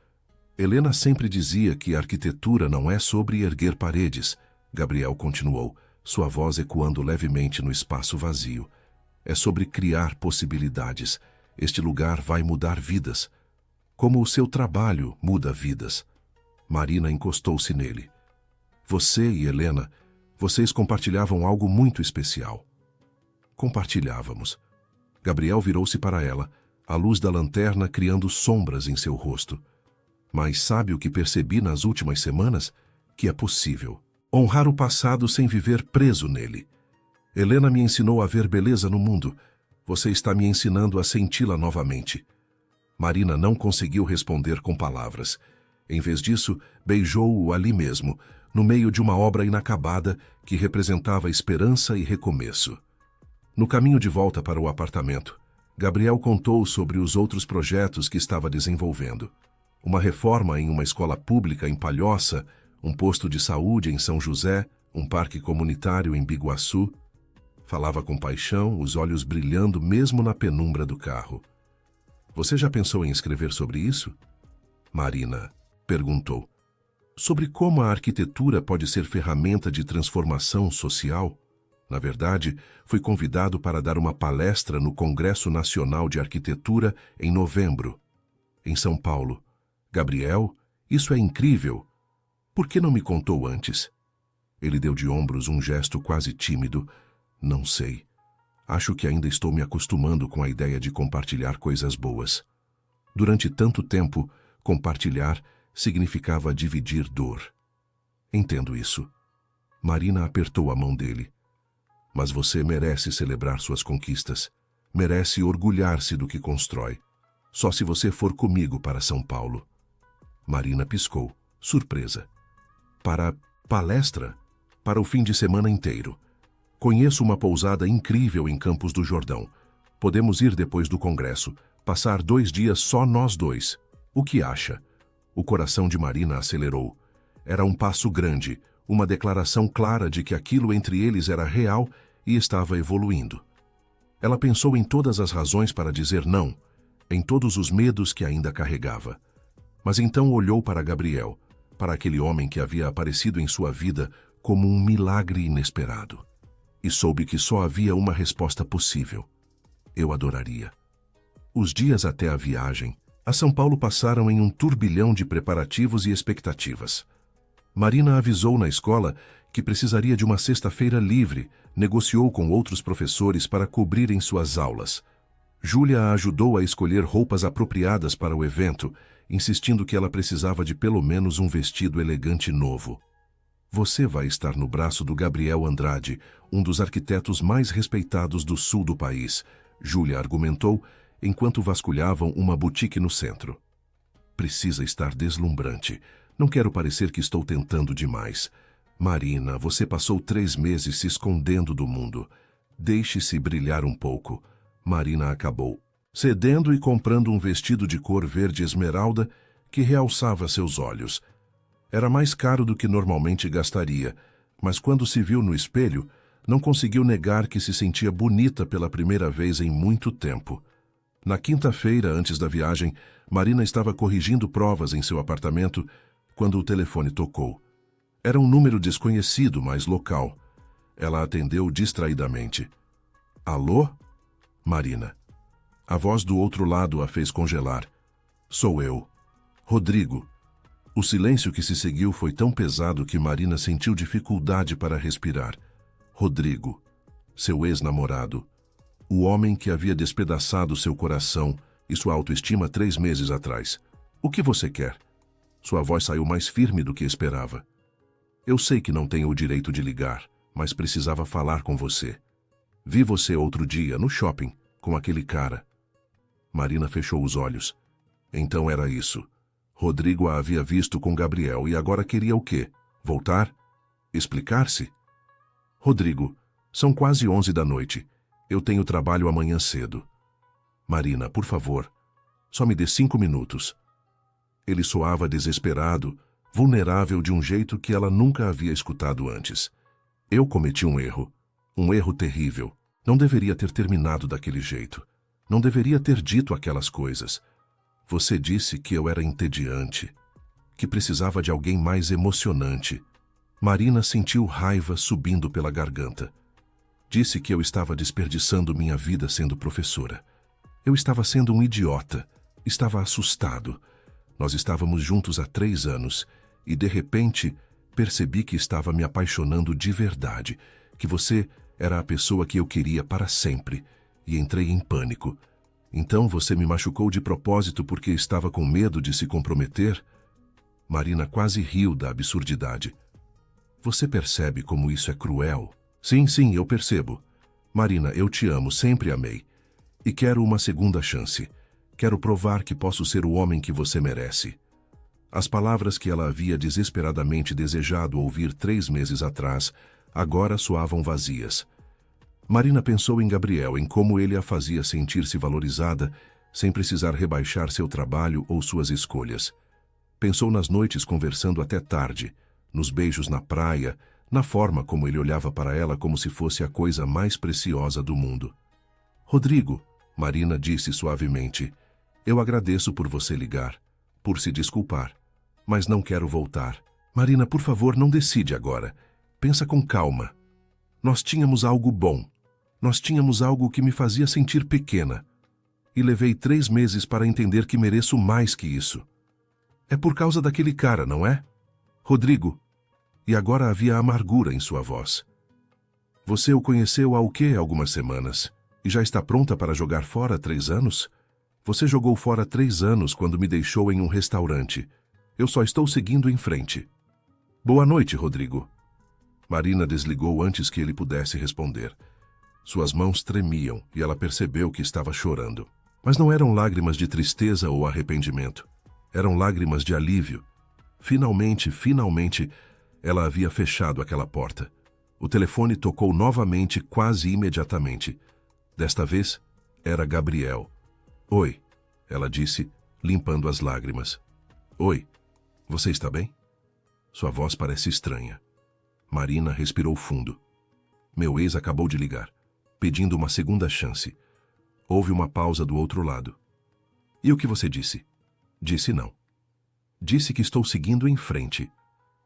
Speaker 1: Helena sempre dizia que a arquitetura não é sobre erguer paredes, Gabriel continuou, sua voz ecoando levemente no espaço vazio. É sobre criar possibilidades. Este lugar vai mudar vidas. Como o seu trabalho muda vidas. Marina encostou-se nele. Você e Helena, vocês compartilhavam algo muito especial. Compartilhávamos. Gabriel virou-se para ela, a luz da lanterna criando sombras em seu rosto. Mas sabe o que percebi nas últimas semanas? Que é possível honrar o passado sem viver preso nele. Helena me ensinou a ver beleza no mundo. Você está me ensinando a senti-la novamente. Marina não conseguiu responder com palavras. Em vez disso, beijou-o ali mesmo, no meio de uma obra inacabada que representava esperança e recomeço. No caminho de volta para o apartamento, Gabriel contou sobre os outros projetos que estava desenvolvendo. Uma reforma em uma escola pública em Palhoça, um posto de saúde em São José, um parque comunitário em Biguaçu. Falava com paixão, os olhos brilhando mesmo na penumbra do carro. Você já pensou em escrever sobre isso? Marina perguntou. Sobre como a arquitetura pode ser ferramenta de transformação social? Na verdade, fui convidado para dar uma palestra no Congresso Nacional de Arquitetura em novembro, em São Paulo. Gabriel, isso é incrível. Por que não me contou antes? Ele deu de ombros um gesto quase tímido. Não sei. Acho que ainda estou me acostumando com a ideia de compartilhar coisas boas. Durante tanto tempo, compartilhar significava dividir dor. Entendo isso. Marina apertou a mão dele. Mas você merece celebrar suas conquistas. Merece orgulhar-se do que constrói. Só se você for comigo para São Paulo. Marina piscou, surpresa. Para palestra? Para o fim de semana inteiro. Conheço uma pousada incrível em Campos do Jordão. Podemos ir depois do congresso, passar 2 dias só nós dois. O que acha? O coração de Marina acelerou. Era um passo grande, uma declaração clara de que aquilo entre eles era real e estava evoluindo. Ela pensou em todas as razões para dizer não, em todos os medos que ainda carregava. Mas então olhou para Gabriel, para aquele homem que havia aparecido em sua vida como um milagre inesperado. E soube que só havia uma resposta possível. Eu adoraria. Os dias até a viagem a São Paulo passaram em um turbilhão de preparativos e expectativas. Marina avisou na escola que precisaria de uma sexta-feira livre, negociou com outros professores para cobrirem suas aulas. Júlia a ajudou a escolher roupas apropriadas para o evento, insistindo que ela precisava de pelo menos um vestido elegante novo. Você vai estar no braço do Gabriel Andrade, um dos arquitetos mais respeitados do sul do país, Júlia argumentou, enquanto vasculhavam uma boutique no centro. Precisa estar deslumbrante. Não quero parecer que estou tentando demais. Marina, você passou 3 meses se escondendo do mundo. Deixe-se brilhar um pouco. Marina acabou, cedendo e comprando um vestido de cor verde esmeralda que realçava seus olhos. Era mais caro do que normalmente gastaria, mas quando se viu no espelho, não conseguiu negar que se sentia bonita pela primeira vez em muito tempo. Na quinta-feira, antes da viagem, Marina estava corrigindo provas em seu apartamento quando o telefone tocou. Era um número desconhecido, mas local. Ela atendeu distraidamente. Alô? Marina. A voz do outro lado a fez congelar. Sou eu. Rodrigo. O silêncio que se seguiu foi tão pesado que Marina sentiu dificuldade para respirar. Rodrigo. Seu ex-namorado. O homem que havia despedaçado seu coração e sua autoestima 3 meses atrás. O que você quer? Sua voz saiu mais firme do que esperava. Eu sei que não tenho o direito de ligar, mas precisava falar com você. Vi você outro dia, no shopping, com aquele cara. Marina fechou os olhos. Então era isso. Rodrigo a havia visto com Gabriel e agora queria o quê? Voltar? Explicar-se? Rodrigo, são quase 11 da noite. Eu tenho trabalho amanhã cedo. Marina, por favor, só me dê 5 minutos. Ele soava desesperado, vulnerável de um jeito que ela nunca havia escutado antes. Eu cometi um erro terrível. Não deveria ter terminado daquele jeito. Não deveria ter dito aquelas coisas. Você disse que eu era entediante, que precisava de alguém mais emocionante. Marina sentiu raiva subindo pela garganta. Disse que eu estava desperdiçando minha vida sendo professora. Eu estava sendo um idiota. Estava assustado. Nós estávamos juntos há 3 anos e, de repente, percebi que estava me apaixonando de verdade, que você era a pessoa que eu queria para sempre, e entrei em pânico. Então você me machucou de propósito porque estava com medo de se comprometer? Marina quase riu da absurdidade. Você percebe como isso é cruel? Sim, eu percebo. Marina, eu te amo, sempre amei. E quero uma segunda chance. Quero provar que posso ser o homem que você merece. As palavras que ela havia desesperadamente desejado ouvir 3 meses atrás, agora soavam vazias. Marina pensou em Gabriel, em como ele a fazia sentir-se valorizada, sem precisar rebaixar seu trabalho ou suas escolhas. Pensou nas noites conversando até tarde, nos beijos na praia, na forma como ele olhava para ela como se fosse a coisa mais preciosa do mundo. Rodrigo, Marina disse suavemente, eu agradeço por você ligar, por se desculpar, mas não quero voltar. Marina, por favor, não decide agora. Pensa com calma. Nós tínhamos algo bom. Nós tínhamos algo que me fazia sentir pequena. E levei 3 meses para entender que mereço mais que isso. É por causa daquele cara, não é? Rodrigo. E agora havia amargura em sua voz. Você o conheceu há o quê? Algumas semanas. E já está pronta para jogar fora 3 anos? Você jogou fora 3 anos quando me deixou em um restaurante. Eu só estou seguindo em frente. Boa noite, Rodrigo. Marina desligou antes que ele pudesse responder. Suas mãos tremiam e ela percebeu que estava chorando. Mas não eram lágrimas de tristeza ou arrependimento. Eram lágrimas de alívio. Finalmente, ela havia fechado aquela porta. O telefone tocou novamente quase imediatamente. Desta vez, era Gabriel. Oi, ela disse, limpando as lágrimas. Oi, você está bem? Sua voz parece estranha. Marina respirou fundo. Meu ex acabou de ligar, pedindo uma segunda chance. Houve uma pausa do outro lado. E o que você disse? Disse não. Disse que estou seguindo em frente.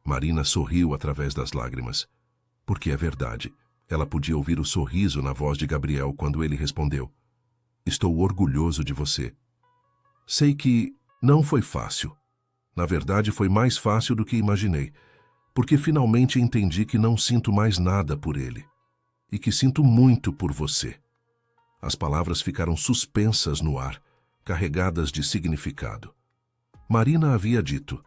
Speaker 1: Marina sorriu através das lágrimas. Porque é verdade. Ela podia ouvir o sorriso na voz de Gabriel quando ele respondeu. Estou orgulhoso de você. Sei que não foi fácil. Na verdade, foi mais fácil do que imaginei, porque finalmente entendi que não sinto mais nada por ele. E que sinto muito por você. As palavras ficaram suspensas no ar, carregadas de significado. Marina havia dito.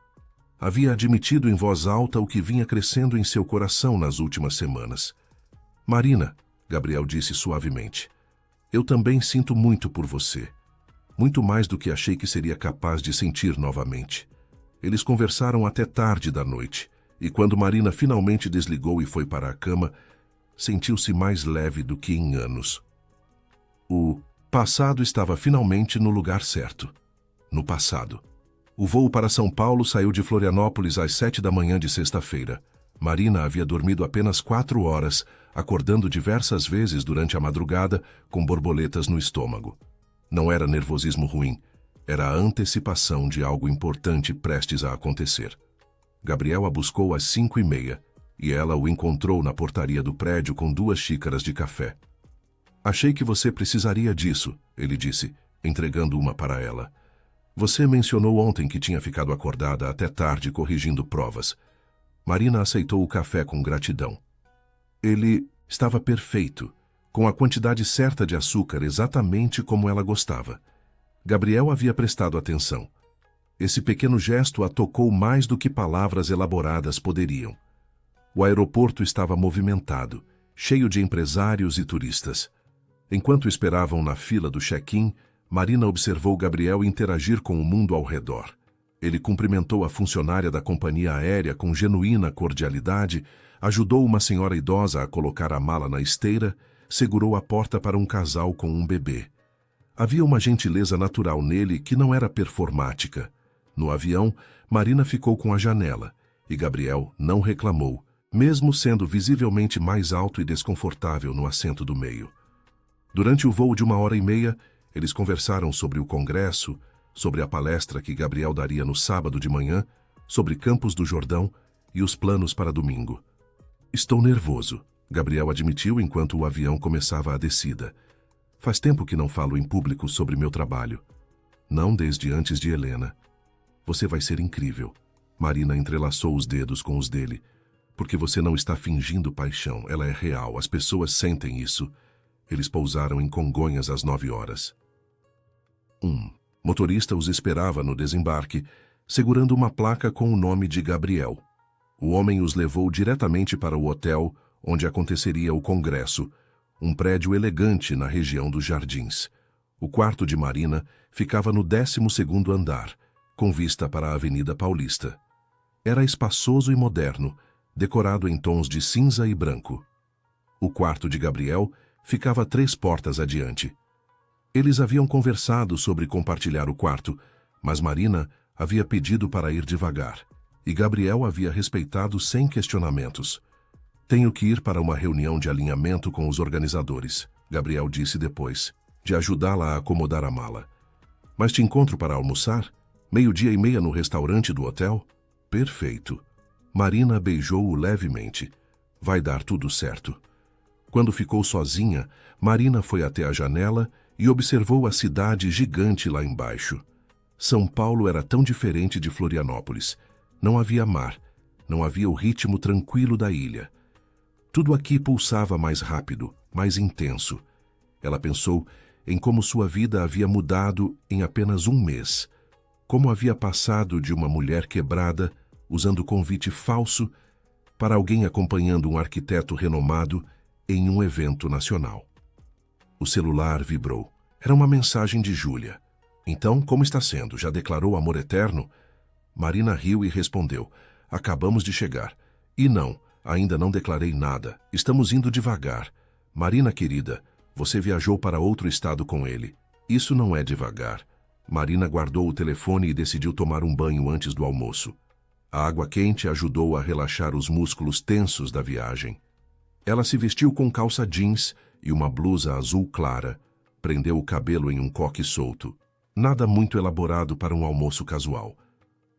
Speaker 1: Havia admitido em voz alta o que vinha crescendo em seu coração nas últimas semanas. Marina, Gabriel disse suavemente, eu também sinto muito por você. Muito mais do que achei que seria capaz de sentir novamente. Eles conversaram até tarde da noite, e quando Marina finalmente desligou e foi para a cama, sentiu-se mais leve do que em anos. O passado estava finalmente no lugar certo. No passado. O voo para São Paulo saiu de Florianópolis às 7 da manhã de sexta-feira. Marina havia dormido apenas 4 horas, acordando diversas vezes durante a madrugada com borboletas no estômago. Não era nervosismo ruim, era a antecipação de algo importante prestes a acontecer. Gabriel a buscou às 5h30 e ela o encontrou na portaria do prédio com 2 xícaras de café. Achei que você precisaria disso, ele disse, entregando uma para ela. Você mencionou ontem que tinha ficado acordada até tarde corrigindo provas. Marina aceitou o café com gratidão. Ele estava perfeito, com a quantidade certa de açúcar exatamente como ela gostava. Gabriel havia prestado atenção. Esse pequeno gesto a tocou mais do que palavras elaboradas poderiam. O aeroporto estava movimentado, cheio de empresários e turistas. Enquanto esperavam na fila do check-in, Marina observou Gabriel interagir com o mundo ao redor. Ele cumprimentou a funcionária da companhia aérea com genuína cordialidade, ajudou uma senhora idosa a colocar a mala na esteira, segurou a porta para um casal com um bebê. Havia uma gentileza natural nele que não era performática. No avião, Marina ficou com a janela, e Gabriel não reclamou, mesmo sendo visivelmente mais alto e desconfortável no assento do meio. Durante o voo de 1h30, eles conversaram sobre o congresso, sobre a palestra que Gabriel daria no sábado de manhã, sobre Campos do Jordão e os planos para domingo. Estou nervoso, Gabriel admitiu enquanto o avião começava a descida. Faz tempo que não falo em público sobre meu trabalho. Não desde antes de Helena. Você vai ser incrível. Marina entrelaçou os dedos com os dele. Porque você não está fingindo paixão, ela é real, as pessoas sentem isso. Eles pousaram em Congonhas às 9 horas. Motorista os esperava no desembarque, segurando uma placa com o nome de Gabriel. O homem os levou diretamente para o hotel onde aconteceria o congresso, um prédio elegante na região dos Jardins. O quarto de Marina ficava no 12º andar, com vista para a Avenida Paulista. Era espaçoso e moderno, decorado em tons de cinza e branco. O quarto de Gabriel ficava 3 portas adiante. Eles haviam conversado sobre compartilhar o quarto, mas Marina havia pedido para ir devagar, e Gabriel havia respeitado sem questionamentos. Tenho que ir para uma reunião de alinhamento com os organizadores, Gabriel disse depois, de ajudá-la a acomodar a mala. Mas te encontro para almoçar? 12:30 no restaurante do hotel? Perfeito. Marina beijou-o levemente. Vai dar tudo certo. Quando ficou sozinha, Marina foi até a janela e observou a cidade gigante lá embaixo. São Paulo era tão diferente de Florianópolis. Não havia mar, não havia o ritmo tranquilo da ilha. Tudo aqui pulsava mais rápido, mais intenso. Ela pensou em como sua vida havia mudado em apenas um mês. Como havia passado de uma mulher quebrada, usando convite falso, para alguém acompanhando um arquiteto renomado em um evento nacional. O celular vibrou. Era uma mensagem de Júlia. Então, como está sendo? Já declarou amor eterno? Marina riu e respondeu. Acabamos de chegar. E não, ainda não declarei nada. Estamos indo devagar. Marina querida, você viajou para outro estado com ele. Isso não é devagar. Marina guardou o telefone e decidiu tomar um banho antes do almoço. A água quente ajudou a relaxar os músculos tensos da viagem. Ela se vestiu com calça jeans e uma blusa azul clara. Prendeu o cabelo em um coque solto. Nada muito elaborado para um almoço casual.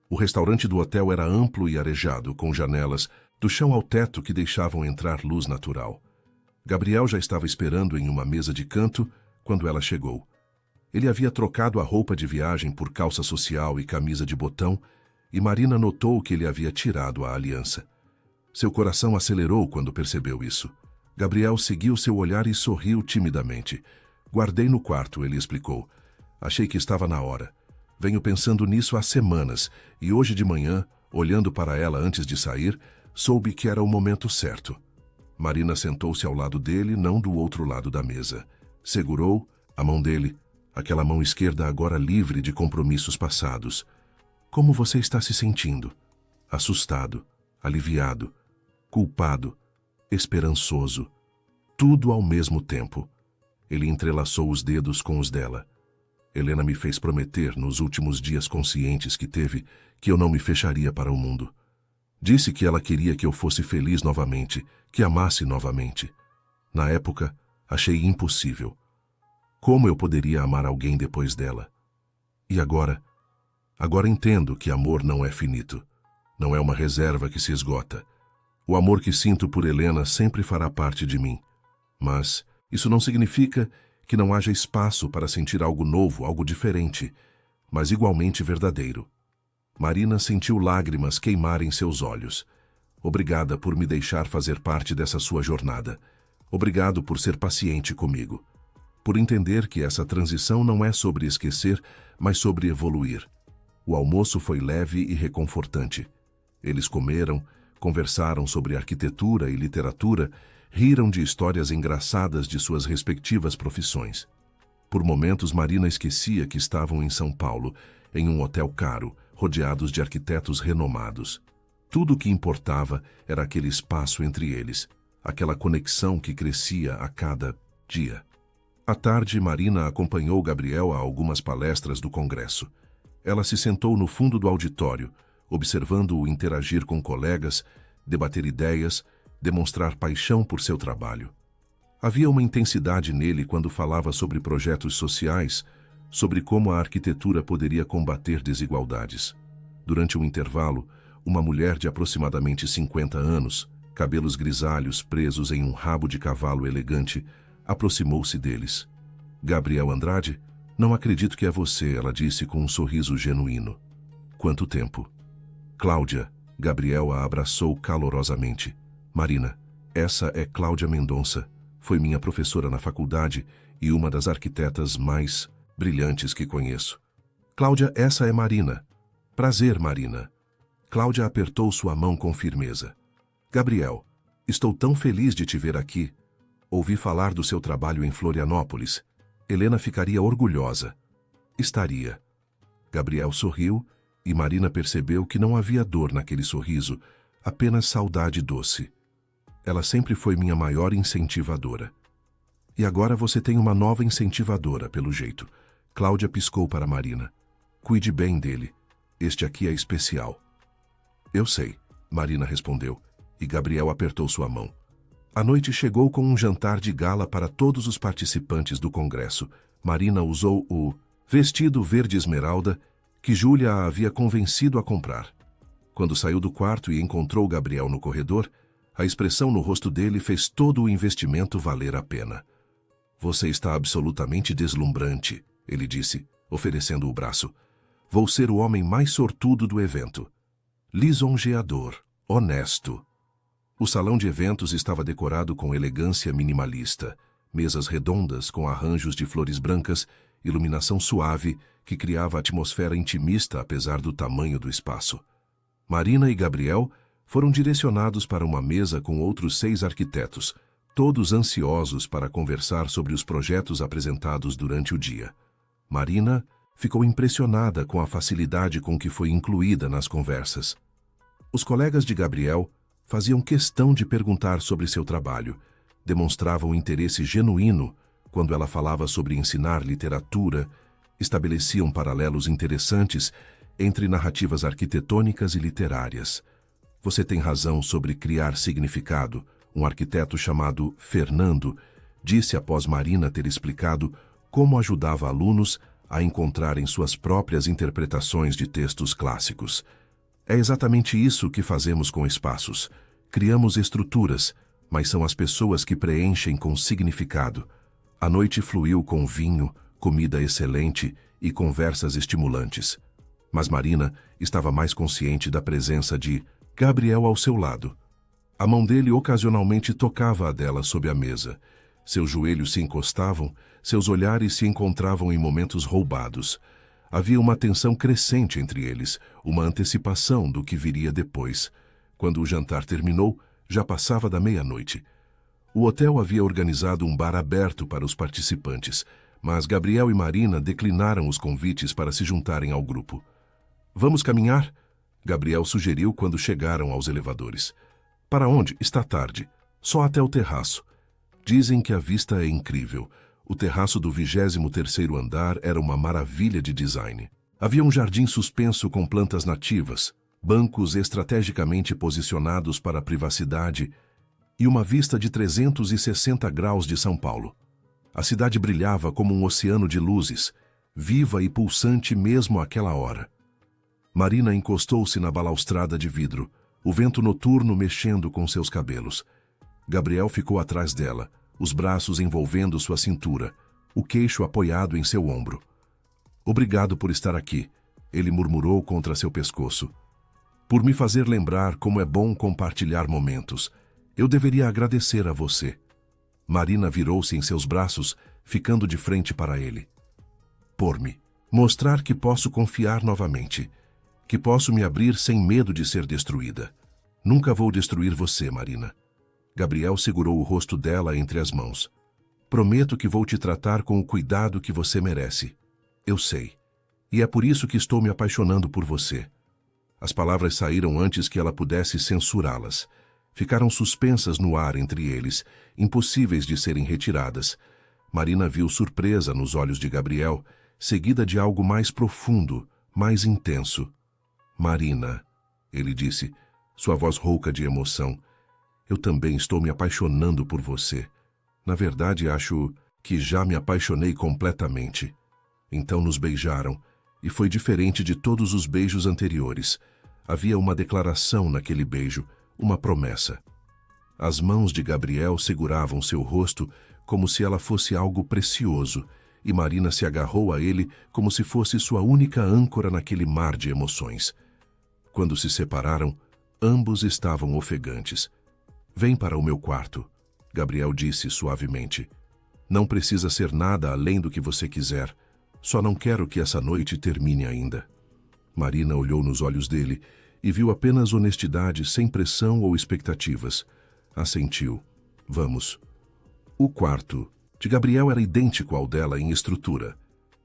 Speaker 1: O restaurante do hotel era amplo e arejado, com janelas do chão ao teto que deixavam entrar luz natural. Gabriel já estava esperando em uma mesa de canto quando ela chegou. Ele havia trocado a roupa de viagem por calça social e camisa de botão, e Marina notou que ele havia tirado a aliança. Seu coração acelerou quando percebeu isso. Gabriel seguiu seu olhar e sorriu timidamente. Guardei no quarto, ele explicou. Achei que estava na hora. Venho pensando nisso há semanas, e hoje de manhã, olhando para ela antes de sair, soube que era o momento certo. Marina sentou-se ao lado dele, não do outro lado da mesa. Segurou a mão dele, aquela mão esquerda agora livre de compromissos passados. Como você está se sentindo? Assustado, aliviado, culpado, esperançoso. Tudo ao mesmo tempo. Ele entrelaçou os dedos com os dela. Helena me fez prometer, nos últimos dias conscientes que teve, que eu não me fecharia para o mundo. Disse que ela queria que eu fosse feliz novamente, que amasse novamente. Na época, achei impossível. Como eu poderia amar alguém depois dela? E agora? Agora entendo que amor não é finito. Não é uma reserva que se esgota. O amor que sinto por Helena sempre fará parte de mim. Mas isso não significa que não haja espaço para sentir algo novo, algo diferente, mas igualmente verdadeiro. Marina sentiu lágrimas queimarem seus olhos. Obrigada por me deixar fazer parte dessa sua jornada. Obrigado por ser paciente comigo. Por entender que essa transição não é sobre esquecer, mas sobre evoluir. O almoço foi leve e reconfortante. Eles comeram, conversaram sobre arquitetura e literatura, riram de histórias engraçadas de suas respectivas profissões. Por momentos, Marina esquecia que estavam em São Paulo, em um hotel caro, rodeados de arquitetos renomados. Tudo o que importava era aquele espaço entre eles, aquela conexão que crescia a cada dia. À tarde, Marina acompanhou Gabriel a algumas palestras do congresso. Ela se sentou no fundo do auditório, observando-o interagir com colegas, debater ideias, demonstrar paixão por seu trabalho. Havia uma intensidade nele quando falava sobre projetos sociais, sobre como a arquitetura poderia combater desigualdades. Durante um intervalo, uma mulher de aproximadamente 50 anos, cabelos grisalhos presos em um rabo de cavalo elegante, aproximou-se deles. Gabriel Andrade? Não acredito que é você, ela disse com um sorriso genuíno. Quanto tempo? Cláudia, Gabriel a abraçou calorosamente. Marina, essa é Cláudia Mendonça. Foi minha professora na faculdade e uma das arquitetas mais brilhantes que conheço. Cláudia, essa é Marina. Prazer, Marina. Cláudia apertou sua mão com firmeza. Gabriel, estou tão feliz de te ver aqui. Ouvi falar do seu trabalho em Florianópolis. Helena ficaria orgulhosa. Estaria. Gabriel sorriu e Marina percebeu que não havia dor naquele sorriso, apenas saudade doce. Ela sempre foi minha maior incentivadora. E agora você tem uma nova incentivadora, pelo jeito. Cláudia piscou para Marina. Cuide bem dele. Este aqui é especial. Eu sei, Marina respondeu, e Gabriel apertou sua mão. A noite chegou com um jantar de gala para todos os participantes do congresso. Marina usou o vestido verde esmeralda que Júlia a havia convencido a comprar. Quando saiu do quarto e encontrou Gabriel no corredor, a expressão no rosto dele fez todo o investimento valer a pena. Você está absolutamente deslumbrante, ele disse, oferecendo o braço. Vou ser o homem mais sortudo do evento. Lisonjeador, honesto. O salão de eventos estava decorado com elegância minimalista, mesas redondas com arranjos de flores brancas, iluminação suave que criava atmosfera intimista apesar do tamanho do espaço. Marina e Gabriel foram direcionados para uma mesa com outros 6 arquitetos, todos ansiosos para conversar sobre os projetos apresentados durante o dia. Marina ficou impressionada com a facilidade com que foi incluída nas conversas. Os colegas de Gabriel faziam questão de perguntar sobre seu trabalho, demonstravam interesse genuíno quando ela falava sobre ensinar literatura, estabeleciam paralelos interessantes entre narrativas arquitetônicas e literárias. Você tem razão sobre criar significado, um arquiteto chamado Fernando disse após Marina ter explicado como ajudava alunos a encontrarem suas próprias interpretações de textos clássicos. É exatamente isso que fazemos com espaços. Criamos estruturas, mas são as pessoas que preenchem com significado. A noite fluiu com vinho, comida excelente e conversas estimulantes. Mas Marina estava mais consciente da presença de Gabriel ao seu lado. A mão dele ocasionalmente tocava a dela sob a mesa. Seus joelhos se encostavam, seus olhares se encontravam em momentos roubados. Havia uma tensão crescente entre eles, uma antecipação do que viria depois. Quando o jantar terminou, já passava da meia-noite. O hotel havia organizado um bar aberto para os participantes, mas Gabriel e Marina declinaram os convites para se juntarem ao grupo. Vamos caminhar? Gabriel sugeriu quando chegaram aos elevadores. Para onde? Está tarde. Só até o terraço. Dizem que a vista é incrível. O terraço do 23º andar era uma maravilha de design. Havia um jardim suspenso com plantas nativas, bancos estrategicamente posicionados para a privacidade e uma vista de 360 graus de São Paulo. A cidade brilhava como um oceano de luzes, viva e pulsante mesmo àquela hora. Marina encostou-se na balaustrada de vidro, o vento noturno mexendo com seus cabelos. Gabriel ficou atrás dela, os braços envolvendo sua cintura, o queixo apoiado em seu ombro. Obrigado por estar aqui, ele murmurou contra seu pescoço. Por me fazer lembrar como é bom compartilhar momentos. Eu deveria agradecer a você. Marina virou-se em seus braços, ficando de frente para ele. Por-me. Mostrar que posso confiar novamente. Que posso me abrir sem medo de ser destruída. Nunca vou destruir você, Marina. Gabriel segurou o rosto dela entre as mãos. Prometo que vou te tratar com o cuidado que você merece. Eu sei. E é por isso que estou me apaixonando por você. As palavras saíram antes que ela pudesse censurá-las. Ficaram suspensas no ar entre eles, impossíveis de serem retiradas. Marina viu surpresa nos olhos de Gabriel, seguida de algo mais profundo, mais intenso. Marina, ele disse, sua voz rouca de emoção. Eu também estou me apaixonando por você. Na verdade, acho que já me apaixonei completamente. Então nos beijaram, e foi diferente de todos os beijos anteriores. Havia uma declaração naquele beijo, uma promessa. As mãos de Gabriel seguravam seu rosto como se ela fosse algo precioso, e Marina se agarrou a ele como se fosse sua única âncora naquele mar de emoções. Quando se separaram, ambos estavam ofegantes. Vem para o meu quarto, Gabriel disse suavemente. Não precisa ser nada além do que você quiser. Só não quero que essa noite termine ainda. Marina olhou nos olhos dele e viu apenas honestidade sem pressão ou expectativas. Assentiu. Vamos. O quarto de Gabriel era idêntico ao dela em estrutura,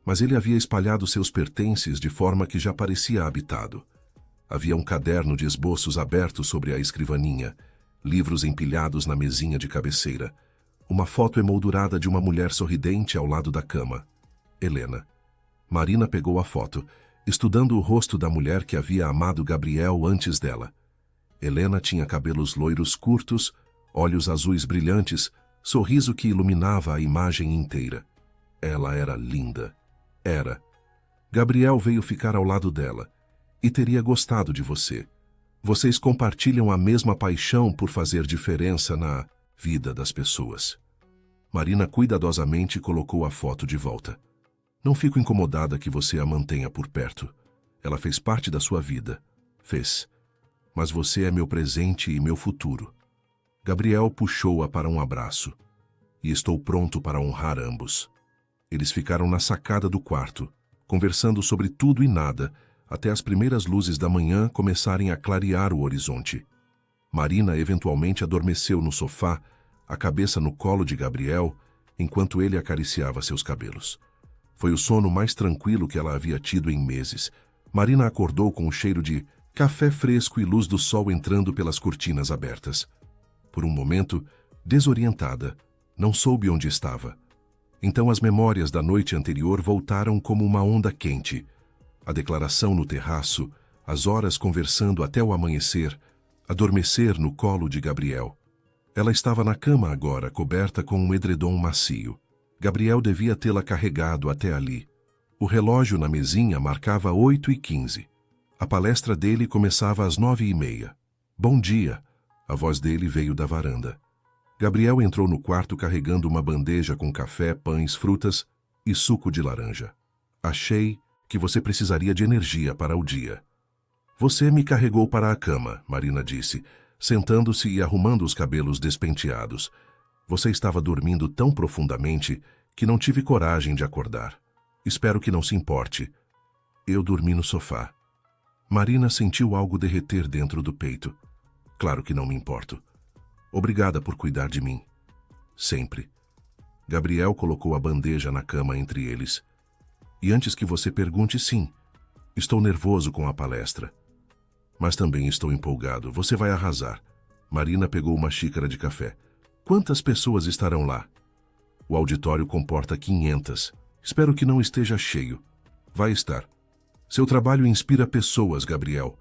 Speaker 1: mas ele havia espalhado seus pertences de forma que já parecia habitado. Havia um caderno de esboços aberto sobre a escrivaninha, livros empilhados na mesinha de cabeceira, uma foto emoldurada de uma mulher sorridente ao lado da cama. Helena. Marina pegou a foto, estudando o rosto da mulher que havia amado Gabriel antes dela. Helena tinha cabelos loiros curtos, olhos azuis brilhantes, sorriso que iluminava a imagem inteira. Ela era linda. Era. Gabriel veio ficar ao lado dela e teria gostado de você. Vocês compartilham a mesma paixão por fazer diferença na vida das pessoas. Marina cuidadosamente colocou a foto de volta. Não fico incomodada que você a mantenha por perto. Ela fez parte da sua vida. Fez. Mas você é meu presente e meu futuro. Gabriel puxou-a para um abraço. E estou pronto para honrar ambos. Eles ficaram na sacada do quarto, conversando sobre tudo e nada, até as primeiras luzes da manhã começarem a clarear o horizonte. Marina eventualmente adormeceu no sofá, a cabeça no colo de Gabriel, enquanto ele acariciava seus cabelos. Foi o sono mais tranquilo que ela havia tido em meses. Marina acordou com o cheiro de café fresco e luz do sol entrando pelas cortinas abertas. Por um momento, desorientada, não soube onde estava. Então as memórias da noite anterior voltaram como uma onda quente. A declaração no terraço, as horas conversando até o amanhecer, adormecer no colo de Gabriel. Ela estava na cama agora, coberta com um edredom macio. Gabriel devia tê-la carregado até ali. O relógio na mesinha marcava 8h15. A palestra dele começava às 9h30. Bom dia! A voz dele veio da varanda. Gabriel entrou no quarto carregando uma bandeja com café, pães, frutas e suco de laranja. Achei que você precisaria de energia para o dia. Você me carregou para a cama, Marina disse, sentando-se e arrumando os cabelos despenteados. Você estava dormindo tão profundamente que não tive coragem de acordar. Espero que não se importe. Eu dormi no sofá. Marina sentiu algo derreter dentro do peito. Claro que não me importo. Obrigada por cuidar de mim. Sempre. Gabriel colocou a bandeja na cama entre eles. E antes que você pergunte, sim, estou nervoso com a palestra. Mas também estou empolgado. Você vai arrasar. Marina pegou uma xícara de café. Quantas pessoas estarão lá? O auditório comporta 500. Espero que não esteja cheio. Vai estar. Seu trabalho inspira pessoas, Gabriel.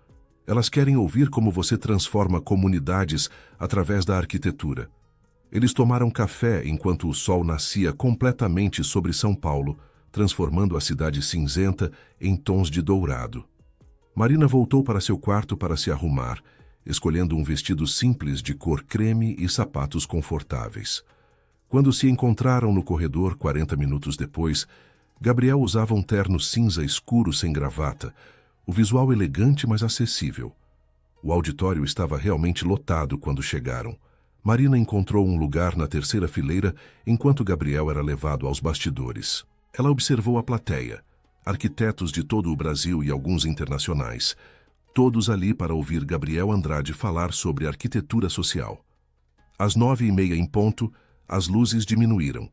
Speaker 1: Elas querem ouvir como você transforma comunidades através da arquitetura. Eles tomaram café enquanto o sol nascia completamente sobre São Paulo, transformando a cidade cinzenta em tons de dourado. Marina voltou para seu quarto para se arrumar, escolhendo um vestido simples de cor creme e sapatos confortáveis. Quando se encontraram no corredor 40 minutos depois, Gabriel usava um terno cinza escuro sem gravata, o visual elegante mas acessível. O auditório estava realmente lotado quando chegaram. Marina encontrou um lugar na terceira fileira enquanto Gabriel era levado aos bastidores. Ela observou a plateia, arquitetos de todo o Brasil e alguns internacionais, todos ali para ouvir Gabriel Andrade falar sobre arquitetura social. Às 9h30 em ponto, as luzes diminuíram.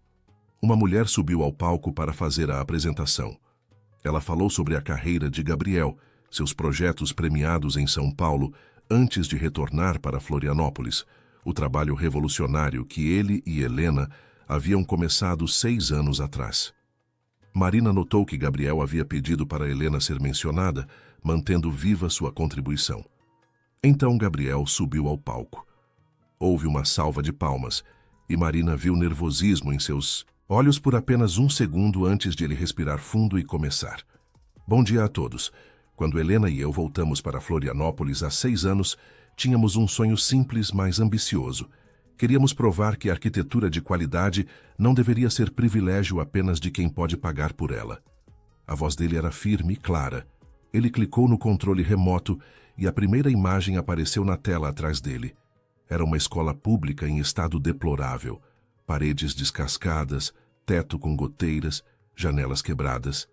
Speaker 1: Uma mulher subiu ao palco para fazer a apresentação. Ela falou sobre a carreira de Gabriel, seus projetos premiados em São Paulo, antes de retornar para Florianópolis, o trabalho revolucionário que ele e Helena haviam começado 6 anos atrás. Marina notou que Gabriel havia pedido para Helena ser mencionada, mantendo viva sua contribuição. Então Gabriel subiu ao palco. Houve uma salva de palmas, e Marina viu nervosismo em seus olhos por apenas 1 segundo antes de ele respirar fundo e começar. Bom dia a todos. Quando Helena e eu voltamos para Florianópolis há 6 anos, tínhamos um sonho simples, mas ambicioso. Queríamos provar que a arquitetura de qualidade não deveria ser privilégio apenas de quem pode pagar por ela. A voz dele era firme e clara. Ele clicou no controle remoto e a primeira imagem apareceu na tela atrás dele. Era uma escola pública em estado deplorável. Paredes descascadas, teto com goteiras, janelas quebradas.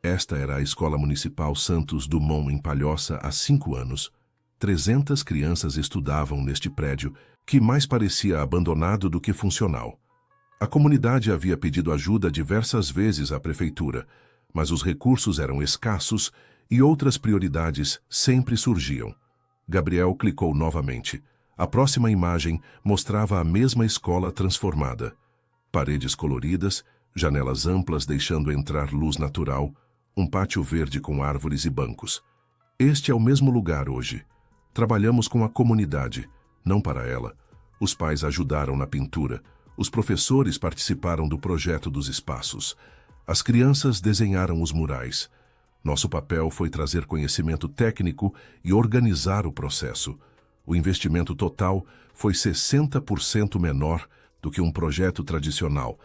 Speaker 1: Esta era a Escola Municipal Santos Dumont, em Palhoça, há 5 anos. 300 crianças estudavam neste prédio, que mais parecia abandonado do que funcional. A comunidade havia pedido ajuda diversas vezes à prefeitura, mas os recursos eram escassos e outras prioridades sempre surgiam. Gabriel clicou novamente. A próxima imagem mostrava a mesma escola transformada. Paredes coloridas, janelas amplas deixando entrar luz natural, um pátio verde com árvores e bancos. Este é o mesmo lugar hoje. Trabalhamos com a comunidade, não para ela. Os pais ajudaram na pintura, os professores participaram do projeto dos espaços. As crianças desenharam os murais. Nosso papel foi trazer conhecimento técnico e organizar o processo. O investimento total foi 60% menor do que um projeto tradicional,